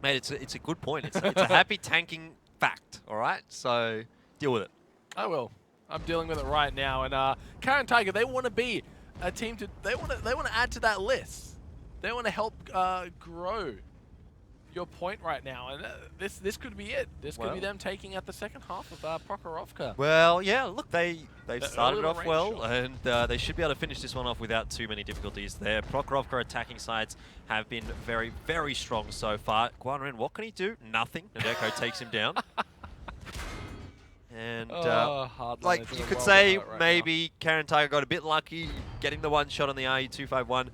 S2: Mate, it's a good point. It's a happy tanking fact, all right? So deal with it.
S1: I will. I'm dealing with it right now. And Caren Tiger, they want to be a team to. They want to add to that list. They want to help grow your point right now, and this could be it. This could be them taking out the second half of Prokhorovka.
S2: Well, yeah. Look, they've started off
S1: range
S2: well,
S1: shot.
S2: and they should be able to finish this one off without too many difficulties there. Prokhorovka attacking sides have been very, very strong so far. Guanren, what can he do? Nothing. Nadeko takes him down. And like you could say, maybe Caren Tiger got a bit lucky getting the one shot on the RE251.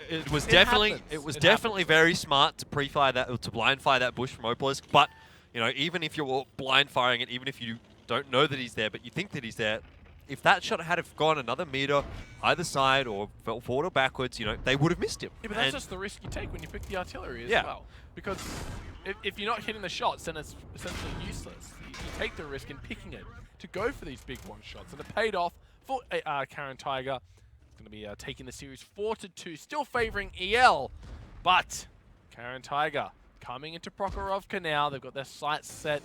S2: It was definitely very smart to pre-fire that, to blind fire that bush from Opalus. But you know, even if you're blind firing it, even if you don't know that he's there, but you think that he's there, if that shot had have gone another meter either side or fell forward or backwards, you know, they would have missed him.
S1: Yeah, but that's just the risk you take when you pick the artillery as
S2: Yeah.
S1: well. Because if you're not hitting the shots, then it's essentially useless. You take the risk in picking it to go for these big one shots, and it paid off for Caren Tiger. It's going to be taking the series 4-2, still favoring EL, but Caren Tiger coming into Prokhorovka now. They've got their sights set.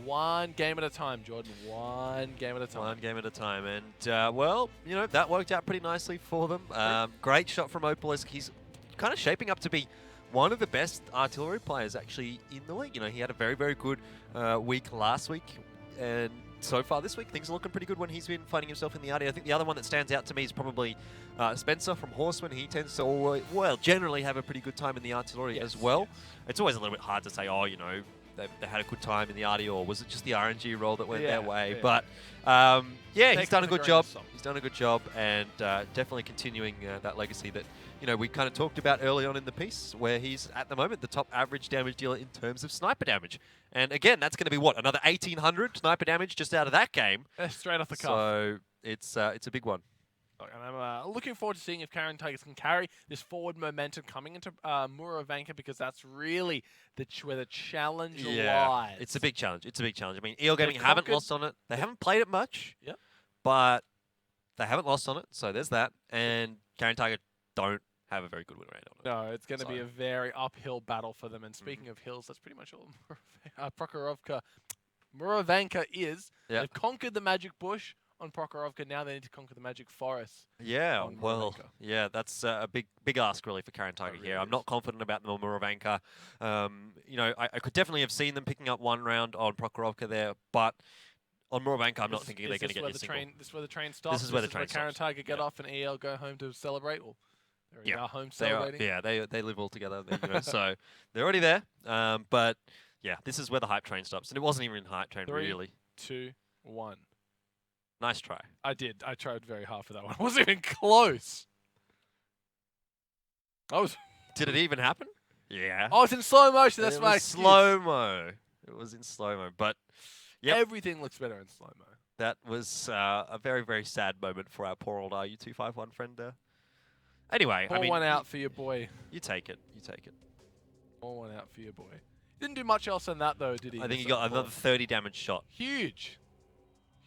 S1: One game at a time, Jordan. One game at a time.
S2: One game at a time. And, well, you know, that worked out pretty nicely for them. Great shot from Opalisk. He's kind of shaping up to be one of the best artillery players actually in the league. You know, he had a very, very good week last week. And so far this week, things are looking pretty good when he's been finding himself in the arty. I think the other one that stands out to me is probably Spencer from Horseman. He tends to always, well, generally have a pretty good time in the artillery as well.
S1: Yes.
S2: It's always a little bit hard to say, oh, you know, they had a good time in the arty, or was it just the RNG roll that went their way?
S1: Yeah.
S2: But yeah, he's
S1: Take
S2: done
S1: it
S2: a
S1: with
S2: good
S1: a grain
S2: job.
S1: of salt.
S2: He's done a good job, and definitely continuing that legacy that, you know, we kind of talked about early on in the piece, where he's at the moment the top average damage dealer in terms of sniper damage. And again, that's going to be what, another 1,800 sniper damage just out of that game.
S1: Straight off the cuff.
S2: So it's a big one.
S1: And I'm looking forward to seeing if Caren Tigers can carry this forward momentum coming into Murovanka, because that's really where the challenge lies.
S2: It's a big challenge. It's a big challenge. I mean, EL Gaming haven't lost on it. They haven't played it much.
S1: Yep.
S2: But they haven't lost on it, so there's that. And Caren Tiger don't have a very good win rate on it.
S1: No, it's going to be a very uphill battle for them. And speaking of hills, that's pretty much all Prokhorovka, Murovanka is.
S2: Yep.
S1: They've conquered the Magic Bush on Prokhorovka. Now they need to conquer the Magic Forest.
S2: Yeah,
S1: on
S2: well,
S1: Murovanka.
S2: yeah, that's a big ask really for Caren Tiger here. I'm not confident about them on Murovanka. You know, I could definitely have seen them picking up one round on Prokhorovka there, but on Murovanka, I'm not thinking they're going to get a single.
S1: This is where the train stops.
S2: This is where the train
S1: Caren
S2: stops.
S1: Tiger get off and EL go home to celebrate. Well, they're
S2: Yeah,
S1: home
S2: they are,
S1: celebrating.
S2: yeah, they live all together, you know, so they're already there. But yeah, this is where the hype train stops, and it wasn't even hype train
S1: 3,
S2: really.
S1: 2, 1.
S2: Nice try.
S1: I did. I tried very hard for that one. I wasn't even close.
S2: Did it even happen? Yeah.
S1: Oh, it's in slow motion. That's
S2: it
S1: my
S2: was slow mo. It was in slow mo, but yep.
S1: Everything looks better in slow mo.
S2: That was a very, very sad moment for our poor old RU251 friend there. Anyway,
S1: Pour
S2: I mean,
S1: one out for your boy.
S2: You take it. You take it.
S1: Pour one out for your boy. Didn't do much else than that though, did he?
S2: I think he got another 30 damage shot.
S1: Huge.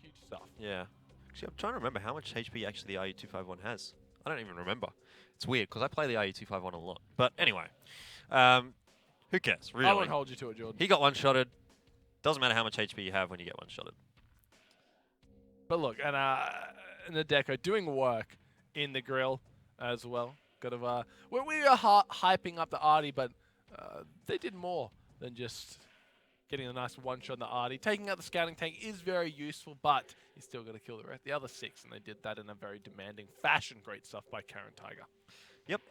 S1: Huge stuff.
S2: Yeah. Actually, I'm trying to remember how much HP actually the RU251 has. I don't even remember. It's weird because I play the RU251 a lot. But anyway, who cares? Really.
S1: I won't hold you to it, Jordan.
S2: He got one-shotted. Doesn't matter how much HP you have when you get one-shotted.
S1: But look, and the Deco doing work in the grill as well. We are hyping up the arty, but they did more than just getting a nice one-shot in the arty. Taking out the scouting tank is very useful, but you still got to kill the other 6, and they did that in a very demanding fashion. Great stuff by Caren Tiger.
S2: Yep.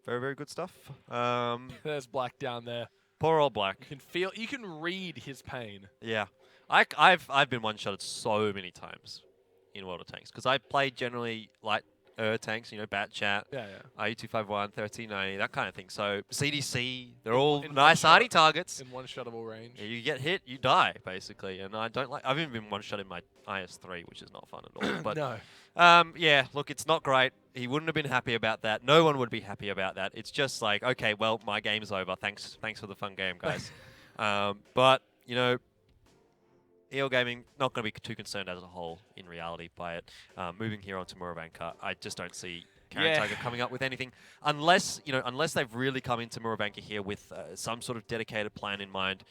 S2: Very, very good stuff.
S1: There's Black down there.
S2: Poor old Black.
S1: You can read his pain.
S2: Yeah. I've been one-shotted so many times in World of Tanks because I play generally light tanks, you know, Bat Chat, IU251, 1390, that kind of thing. So CDC, they're all nice arty targets.
S1: In one-shottable range.
S2: Yeah, you get hit, you die, basically. And I don't like... I've even been one-shot in my IS-3, which is not fun at all. But
S1: no.
S2: Yeah, look, it's not great. He wouldn't have been happy about that. No one would be happy about that. It's just like, okay, well, my game's over. Thanks for the fun game, guys. But, you know, EL Gaming, not going to be too concerned as a whole, in reality, by it. Moving here on to Murovanka, I just don't see Caren Tiger coming up with anything. Unless they've really come into Murovanka here with some sort of dedicated plan in mind,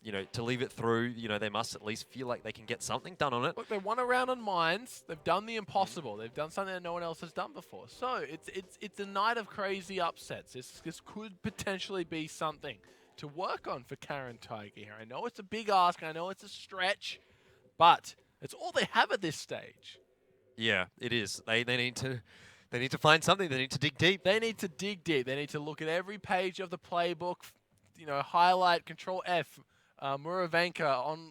S2: you know, to leave it through, you know, they must at least feel like they can get something done on it.
S1: Look, they won a round on mines. They've done the impossible. They've done something that no one else has done before. So it's a night of crazy upsets. This could potentially be something to work on for Caren Tiger here. I know it's a big ask. I know it's a stretch, but it's all they have at this stage.
S2: Yeah, it is. They need to find something. They need to dig deep.
S1: They need to dig deep. They need to look at every page of the playbook, you know, highlight, Control F, Murovanka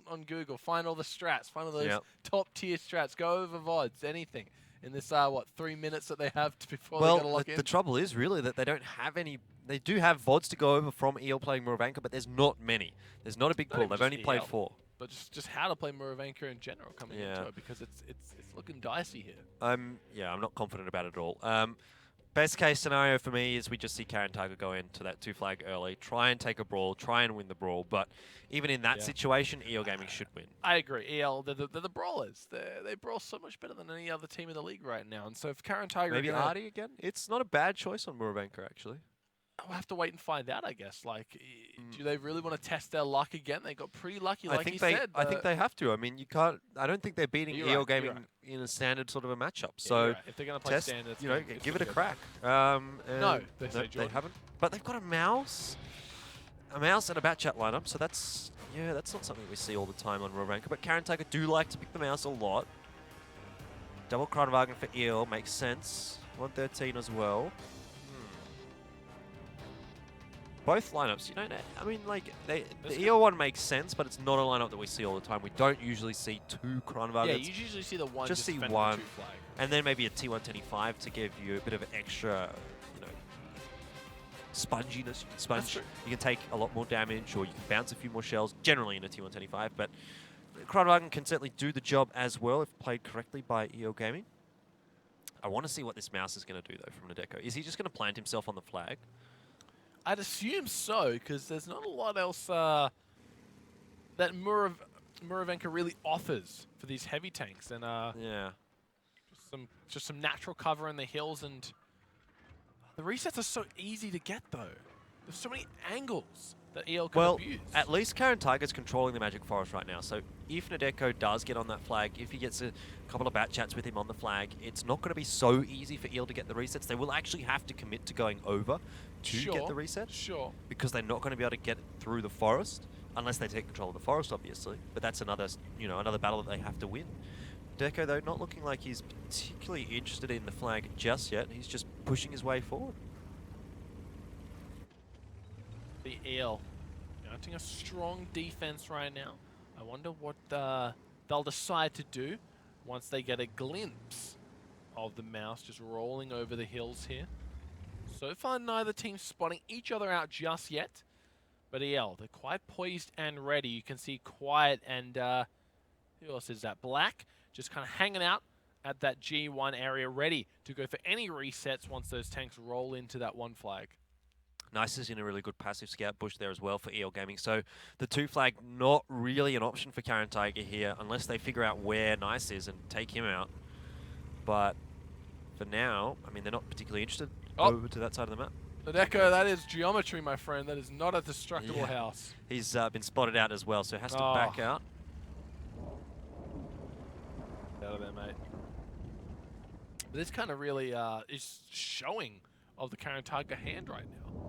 S1: on Google, find all the strats, find all those top tier strats, go over VODs, anything. In this, 3 minutes that they have before they got to lock in?
S2: The trouble is really that they don't have any. They do have VODs to go over from EL playing Murovanka, but there's not many. There's not a big pool. They've only played 4.
S1: but just how to play Muravenka in general coming into it, because it's looking dicey here.
S2: I'm not confident about it at all. Best case scenario for me is we just see Caren Tiger go into that 2 flag early, try and take a brawl, try and win the brawl. But even in that situation, EL Gaming should win.
S1: I agree. EL, they're the brawlers. They brawl so much better than any other team in the league right now. And so if Caren Tiger...
S2: Maybe Artie again? It's not a bad choice on Muravenka, actually.
S1: We'll have to wait and find out, I guess. Like, do they really want to test their luck again? They got pretty lucky, like you said.
S2: I think they have to. I mean, you can't... I don't think they're beating EL Gaming in a standard sort of a matchup. So
S1: if they're going to play standards,
S2: give it a crack.
S1: No,
S2: they haven't. But they've got a mouse and a Batchat lineup. So that's not something we see all the time on Muravenka. But Caren Tiger do like to pick the mouse a lot. Double Kranwagen for EL makes sense. 113 as well. Both lineups, I mean, like, the EL one makes sense, but it's not a lineup that we see all the time. We don't usually see 2 Kranwagens.
S1: Yeah, you usually see the one
S2: just see one, and then maybe a T125 to give you a bit of extra, sponginess. You can sponge, you can take a lot more damage, or you can bounce a few more shells, generally in a T125, but Kranwagen can certainly do the job as well if played correctly by EL Gaming. I want to see what this mouse is going to do, though, from Nadeko. Is he just going to plant himself on the flag?
S1: I'd assume so, because there's not a lot else that Muravenka really offers for these heavy tanks, and just some natural cover in the hills, and the resets are so easy to get though. There's so many angles that EL can abuse.
S2: Well, at least Caren Tiger's controlling the Magic Forest right now, so if Nadeko does get on that flag, if he gets a couple of Batchats with him on the flag, it's not going to be so easy for EL to get the resets. They will actually have to commit to going over to get the reset.
S1: Sure.
S2: Because they're not going to be able to get through the forest, unless they take control of the forest, obviously. But that's another, another battle that they have to win. Deco, though, not looking like he's particularly interested in the flag just yet. He's just pushing his way forward.
S1: The EL mounting a strong defense right now. I wonder what they'll decide to do once they get a glimpse of the mouse just rolling over the hills here. So far, neither team spotting each other out just yet. But EL, they're quite poised and ready. You can see Quiet and who else is that? Black, just kind of hanging out at that G1 area, ready to go for any resets once those tanks roll into that 1 flag.
S2: Nice is in a really good passive scout bush there as well for EL Gaming. So the 2 flag, not really an option for Caren Tiger here, unless they figure out where Nice is and take him out. But for now, I mean, they're not particularly interested. Over to that side of the map.
S1: Nadeko, that is geometry, my friend. That is not a destructible house.
S2: He's been spotted out as well, so has to back out.
S1: Out of there, mate. But this kind of really is showing of the Caren Tiger hand right now.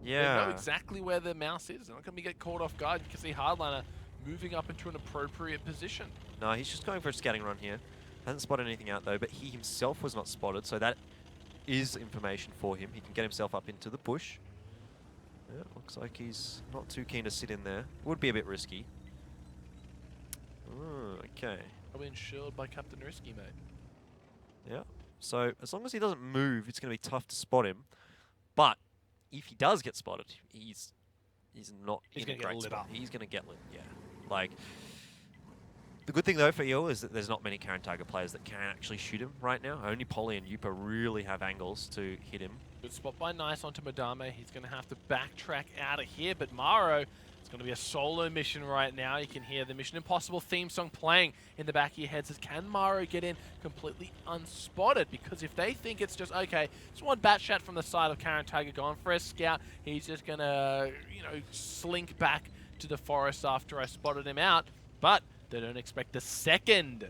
S2: Yeah.
S1: They know exactly where their mouse is. They're not going to get caught off guard. You can see Hardliner moving up into an appropriate position.
S2: No, he's just going for a scouting run here. Hasn't spotted anything out, though, but he himself was not spotted, so that is information for him. He can get himself up into the bush. Yeah, looks like he's not too keen to sit in there. Would be a bit risky. Okay.
S1: Probably insured by Captain Risky, mate.
S2: Yeah. So as long as he doesn't move, it's going to be tough to spot him. But if he does get spotted, he's not in a great spot. He's going to get lit. Yeah. Like, the good thing, though, for EL is that there's not many Caren Tiger players that can actually shoot him right now. Only Polly and Yupa really have angles to hit him.
S1: Good spot by Nice onto Madame. He's going to have to backtrack out of here, but Maro, it's going to be a solo mission right now. You can hear the Mission Impossible theme song playing in the back of your head. Says, can Maro get in completely unspotted? Because if they think it's just, okay, it's one bat shot from the side of Caren Tiger going for a scout, he's just going to, slink back to the forest after I spotted him out. But they don't expect the second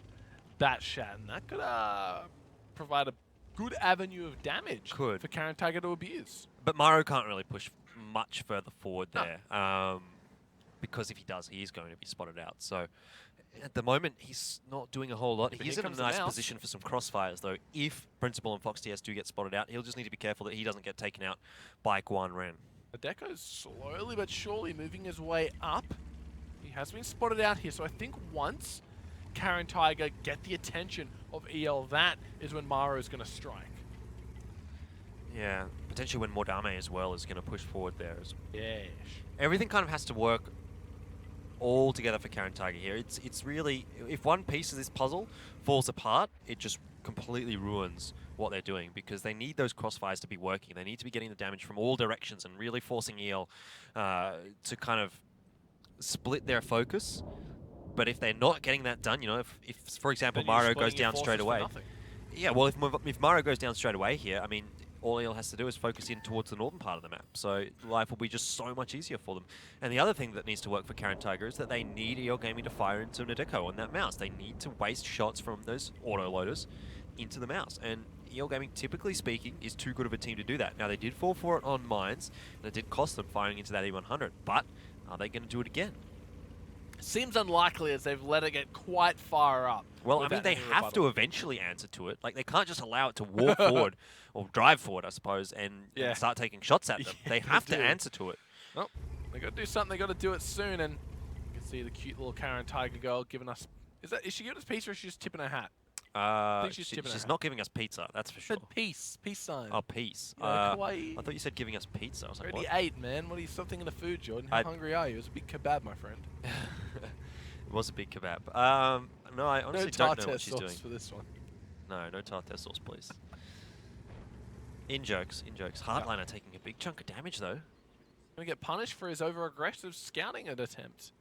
S1: bat shot, and that could provide a good avenue of damage for Caren Tiger to abuse.
S2: But Maro can't really push much further forward there, because if he does, he is going to be spotted out. So at the moment, he's not doing a whole lot. He's in a nice position for some crossfires, though. If Principal and Fox TS do get spotted out, he'll just need to be careful that he doesn't get taken out by Guan Ren.
S1: Adeko's slowly but surely moving his way up. He has been spotted out here, so I think once Caren Tiger get the attention of EL, that is when Maro is going to strike.
S2: Yeah, potentially when Mordame as well is going to push forward there.
S1: Yeah.
S2: Everything kind of has to work all together for Caren Tiger here. It's really, if one piece of this puzzle falls apart, it just completely ruins what they're doing, because they need those crossfires to be working. They need to be getting the damage from all directions and really forcing EL to kind of split their focus. But if they're not getting that done, you know, if for example, Mario goes down straight away. Yeah, well, if Mario goes down straight away here, I mean, all EL has to do is focus in towards the northern part of the map. So life will be just so much easier for them. And the other thing that needs to work for Caren Tiger is that they need EL Gaming to fire into Nadeko on that mouse. They need to waste shots from those auto-loaders into the mouse. And EL Gaming, typically speaking, is too good of a team to do that. Now, they did fall for it on mines, and it did cost them firing into that E100. But are they going to do it again?
S1: Seems unlikely, as they've let it get quite far up.
S2: Well, I mean, they have to eventually answer to it. Like, they can't just allow it to walk forward, or drive forward, I suppose, and start taking shots at them. They have to answer to it.
S1: Well, they got to do something. They got to do it soon. And you can see the cute little Caren Tiger girl giving us. Is she giving us pizza, or is she just tipping her hat? I think
S2: she's not giving us pizza, that's for sure.
S1: Peace sign.
S2: Oh, peace.
S1: Yeah,
S2: I thought you said giving us pizza. I was like,
S1: already
S2: what?
S1: ate, man. What are you something in the food, Jordan? How hungry are you? It was a big kebab, my friend.
S2: It was a big kebab. No, I honestly don't know what she's doing.
S1: For this one.
S2: No tartar sauce, please. In jokes. Hardliner taking a big chunk of damage, though.
S1: Gonna get punished for his over-aggressive scouting attempt.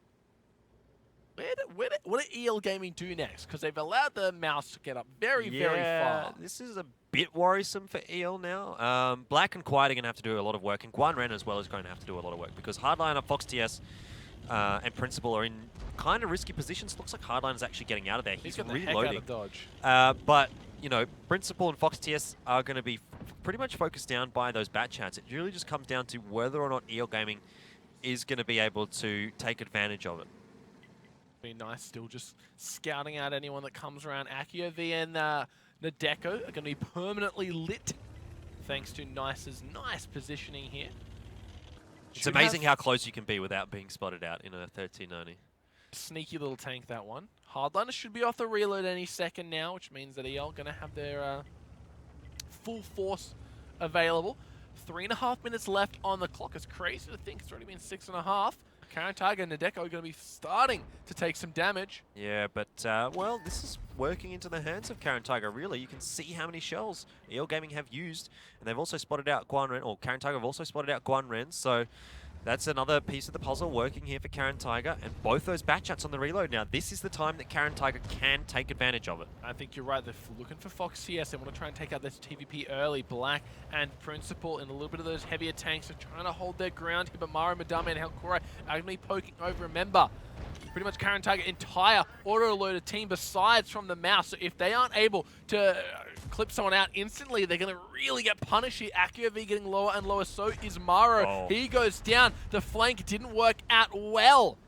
S1: What did EL Gaming do next? Because they've allowed the mouse to get up very far.
S2: This is a bit worrisome for EL now. Black and Quiet are going to have to do a lot of work, and Guan Ren as well is going to have to do a lot of work, because Hardliner, Fox TS, and Principal are in kind of risky positions. Looks like Hardliner's actually getting out of there. He's reloading.
S1: The heck out of dodge.
S2: But, you know, Principal and Fox TS are going to be pretty much focused down by those bat chats. It really just comes down to whether or not EL Gaming is going to be able to take advantage of it.
S1: Be nice, still just scouting out anyone that comes around. AkioV and Nadeko are going to be permanently lit, thanks to Nice's nice positioning here.
S2: It's amazing how close you can be without being spotted out in a 1390.
S1: Sneaky little tank, that one. Hardliner should be off the reload any second now, which means that EL going to have their full force available. 3.5 minutes left on the clock. It's crazy to think it's already been 6.5. Caren Tiger and Nadeko are going to be starting to take some damage.
S2: Yeah, but, well, this is working into the hands of Caren Tiger, really. You can see how many shells EL Gaming have used, and they've also spotted out Guan Ren, or Caren Tiger have also spotted out Guan Ren, so that's another piece of the puzzle working here for Caren Tiger, and both those bat chats on the reload now. This is the time that Caren Tiger can take advantage of it.
S1: I think you're right. They're looking for Fox CS. They want to try and take out this TVP early. Black and Principal in a little bit of those heavier tanks are trying to hold their ground here, but Mario, Madame, and Helkora are going to be poking over. Remember, pretty much Caren Tiger entire auto-loaded team besides from the mouse. So if they aren't able to clip someone out instantly, they're going to really get punished here. AkioV getting lower and lower, so is Maro.
S2: Oh.
S1: He goes down. The flank didn't work out well.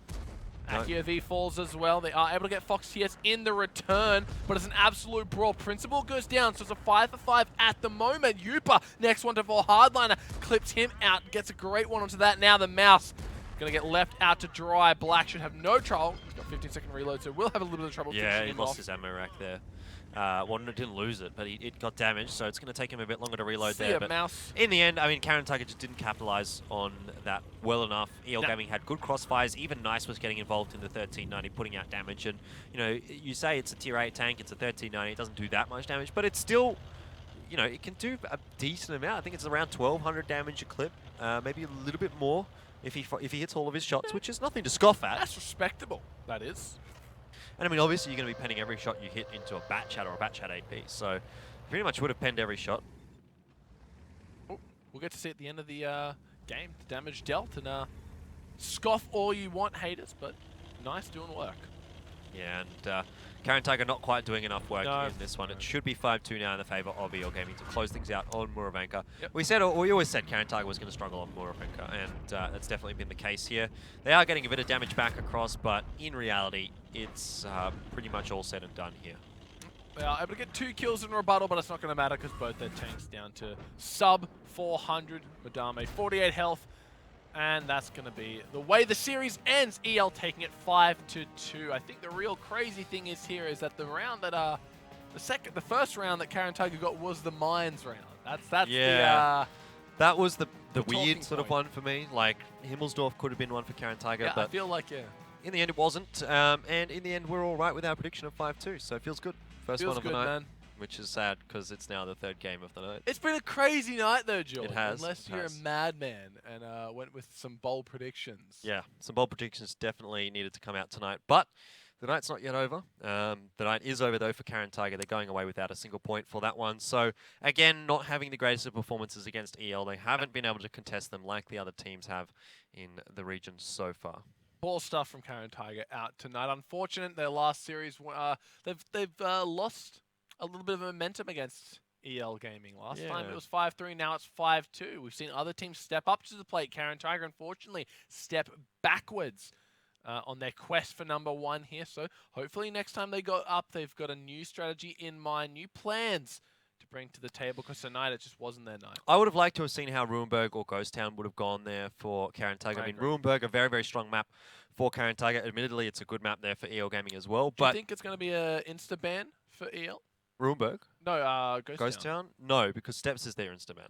S1: AkioV falls as well. They are able to get Fox TS in the return, but it's an absolute brawl. Principal goes down, so it's a 5-for-5 at the moment. Yupa, next one to fall. Hardliner clips him out, gets a great one onto that. Now the mouse gonna get left out to dry. Black should have no trouble. He's got 15-second reload, so we'll have a little bit of trouble.
S2: Yeah, he lost his ammo rack there. Well, no, didn't lose it, but it got damaged, so it's going to take him a bit longer to reload there. But
S1: mouse.
S2: In the end, I mean, Caren Tiger just didn't capitalize on that well enough. EL Gaming had good crossfires. Even Nice was getting involved in the 1390, putting out damage. And, you know, you say it's a tier 8 tank, it's a 1390, it doesn't do that much damage, but it's still, you know, it can do a decent amount. I think it's around 1,200 damage a clip, maybe a little bit more if he hits all of his shots, which is nothing to scoff at.
S1: That's respectable, that is.
S2: And I mean, obviously, you're going to be penning every shot you hit into a bat chat or a bat chat AP. So, pretty much would have penned every shot.
S1: Oh, we'll get to see at the end of the game the damage dealt. And scoff all you want, haters, but Nice doing work.
S2: Yeah, and Caren Tiger not quite doing enough work in this one. It should be 5-2 now in the favor of EL Gaming to close things out on Muravenka.
S1: Yep.
S2: We always said Caren Tiger was going to struggle on Muravenka, and that's definitely been the case here. They are getting a bit of damage back across, but in reality, it's pretty much all said and done here.
S1: They are able to get 2 kills in rebuttal, but it's not going to matter because both their tanks down to sub 400. Madame 48 health. And that's going to be the way the series ends. EL taking it 5-2. I think the real crazy thing is here is that the round that the first round that Caren Tiger got was the mines round. That's
S2: yeah. That was the
S1: the
S2: weird sort of one for me. Like Himmelsdorf could have been one for Caren Tiger,
S1: yeah,
S2: but
S1: I feel like
S2: in the end it wasn't, and in the end we're all right with our prediction of 5-2, so it feels good. First
S1: Feels
S2: one of
S1: good,
S2: the night,
S1: man.
S2: which is sad because it's now the third game of the night.
S1: It's been a crazy night though, Jordan.
S2: It has.
S1: Unless
S2: it
S1: you're
S2: has.
S1: a madman and went with some bold predictions.
S2: Yeah, some bold predictions definitely needed to come out tonight, but the night's not yet over. The night is over though for Caren Tiger. They're going away without a single point for that one. So again, not having the greatest of performances against EL. They haven't been able to contest them like the other teams have in the region so far.
S1: Poor stuff from Caren Tiger out tonight. Unfortunate, their last series, they've lost a little bit of momentum against EL Gaming. Last time it was 5-3, now it's 5-2. We've seen other teams step up to the plate. Caren Tiger, unfortunately, step backwards on their quest for #1 here. So hopefully next time they go up, they've got a new strategy in mind, new plans to bring to the table, because tonight it just wasn't their night.
S2: I would have liked to have seen how Ruinberg or Ghost Town would have gone there for Caren Tiger. I mean, Ruinberg, a very, very strong map for Caren Tiger. Admittedly, it's a good map there for EL Gaming as well.
S1: Do you think it's going to be an insta-ban for EL?
S2: Ruinberg?
S1: No,
S2: Ghost Town? No, because Steps is their insta-ban.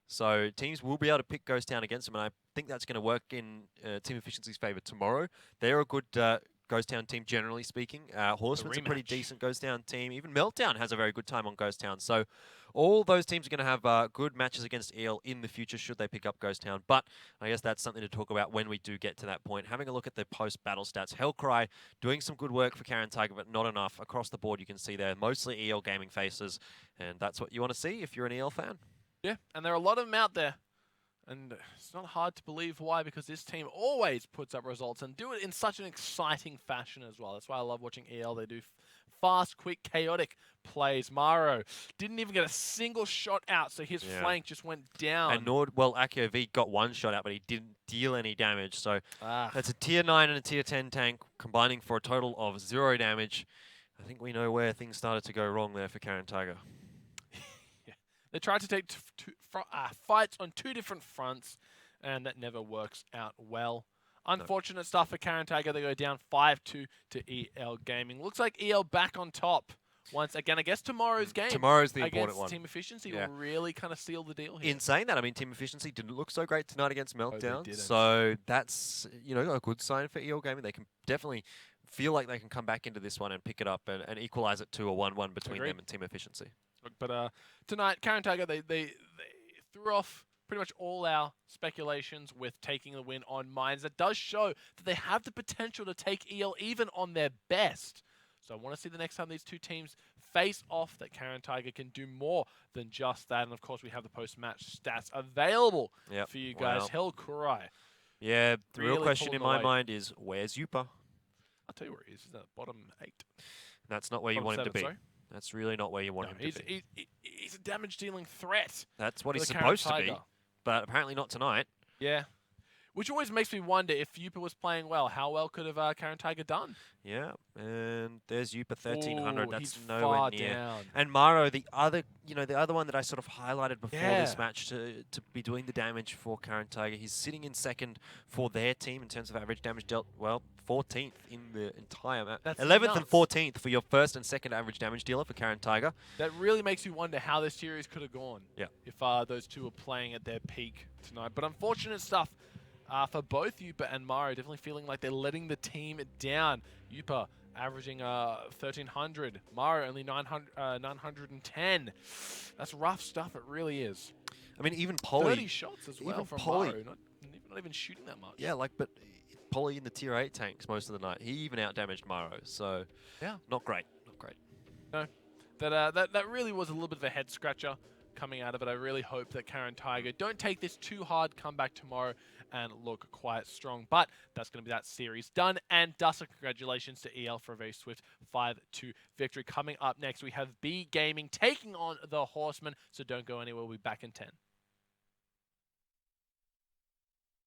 S2: So teams will be able to pick Ghost Town against them, and I think that's going to work in Team Efficiency's favour tomorrow. They're a good Ghost Town team, generally speaking. Horseman's a pretty decent Ghost Town team. Even Meltdown has a very good time on Ghost Town. So all those teams are going to have good matches against EL in the future should they pick up Ghost Town. But I guess that's something to talk about when we do get to that point. Having a look at the post-battle stats. Hellcry doing some good work for Caren Tiger, but not enough. Across the board, you can see there mostly EL Gaming faces, and that's what you want to see if you're an EL fan.
S1: Yeah, and there are a lot of them out there. And it's not hard to believe why, because this team always puts up results and do it in such an exciting fashion as well. That's why I love watching EL. They do fast, quick, chaotic plays. Maro didn't even get a single shot out, so his flank just went down.
S2: And Akio V got one shot out, but he didn't deal any damage. So that's a tier 9 and a tier 10 tank combining for a total of 0 damage. I think we know where things started to go wrong there for Caren Tiger.
S1: They tried to take fights on 2 different fronts, and that never works out well. Unfortunate stuff for Caren Tiger. They go down 5-2 to EL Gaming. Looks like EL back on top once again. I guess tomorrow's game.
S2: Tomorrow's the important one.
S1: Team Efficiency will really kind of seal the deal here.
S2: In saying that, I mean, Team Efficiency didn't look so great tonight against Meltdown. So that's, a good sign for EL Gaming. They can definitely feel like they can come back into this one and pick it up and equalize it to a 1-1 between them and Team Efficiency.
S1: But tonight, Caren Tiger, they threw off pretty much all our speculations with taking the win on Mines. That does show that they have the potential to take EL even on their best. So I want to see the next time these two teams face off that Caren Tiger can do more than just that. And of course, we have the post-match stats available for you guys. Hellcry.
S2: Yeah, the real question in my mind is, where's Yupa?
S1: I'll tell you where he is. He's at bottom 8.
S2: That's not where you want him to be.
S1: Sorry?
S2: That's really not where you want him to be.
S1: He's a damage-dealing threat.
S2: That's what he's supposed to be, but apparently not tonight.
S1: Yeah. Which always makes me wonder, if Yupa was playing well, how well could have Caren Tiger done?
S2: Yeah, and there's Yupa 1300. That's
S1: he's
S2: nowhere
S1: far
S2: near.
S1: Down.
S2: And Maro, the other one that I sort of highlighted before this match to be doing the damage for Caren Tiger. He's sitting in second for their team in terms of average damage dealt. Well, 14th in the entire map. 11th and 14th for your first and second average damage dealer for Caren Tiger.
S1: That really makes you wonder how this series could have gone.
S2: Yeah.
S1: If those two were playing at their peak tonight. But unfortunate stuff. For both Yupa and Maro, definitely feeling like they're letting the team down. Yupa averaging 1,300. Maro only 910. That's rough stuff. It really is.
S2: I mean, even Polly.
S1: 30 shots as well from Maro. Not even shooting that much.
S2: Yeah, but Polly in the tier 8 tanks most of the night. He even out-damaged Maro. So, not great. Not great.
S1: No, that really was a little bit of a head-scratcher coming out of it. I really hope that Caren Tiger don't take this too hard, come back tomorrow and look quite strong. But that's going to be that series done and dusted. Congratulations to EL for a very swift 5-2 victory. Coming up next, we have B Gaming taking on the Horsemen. So don't go anywhere. We'll be back in 10.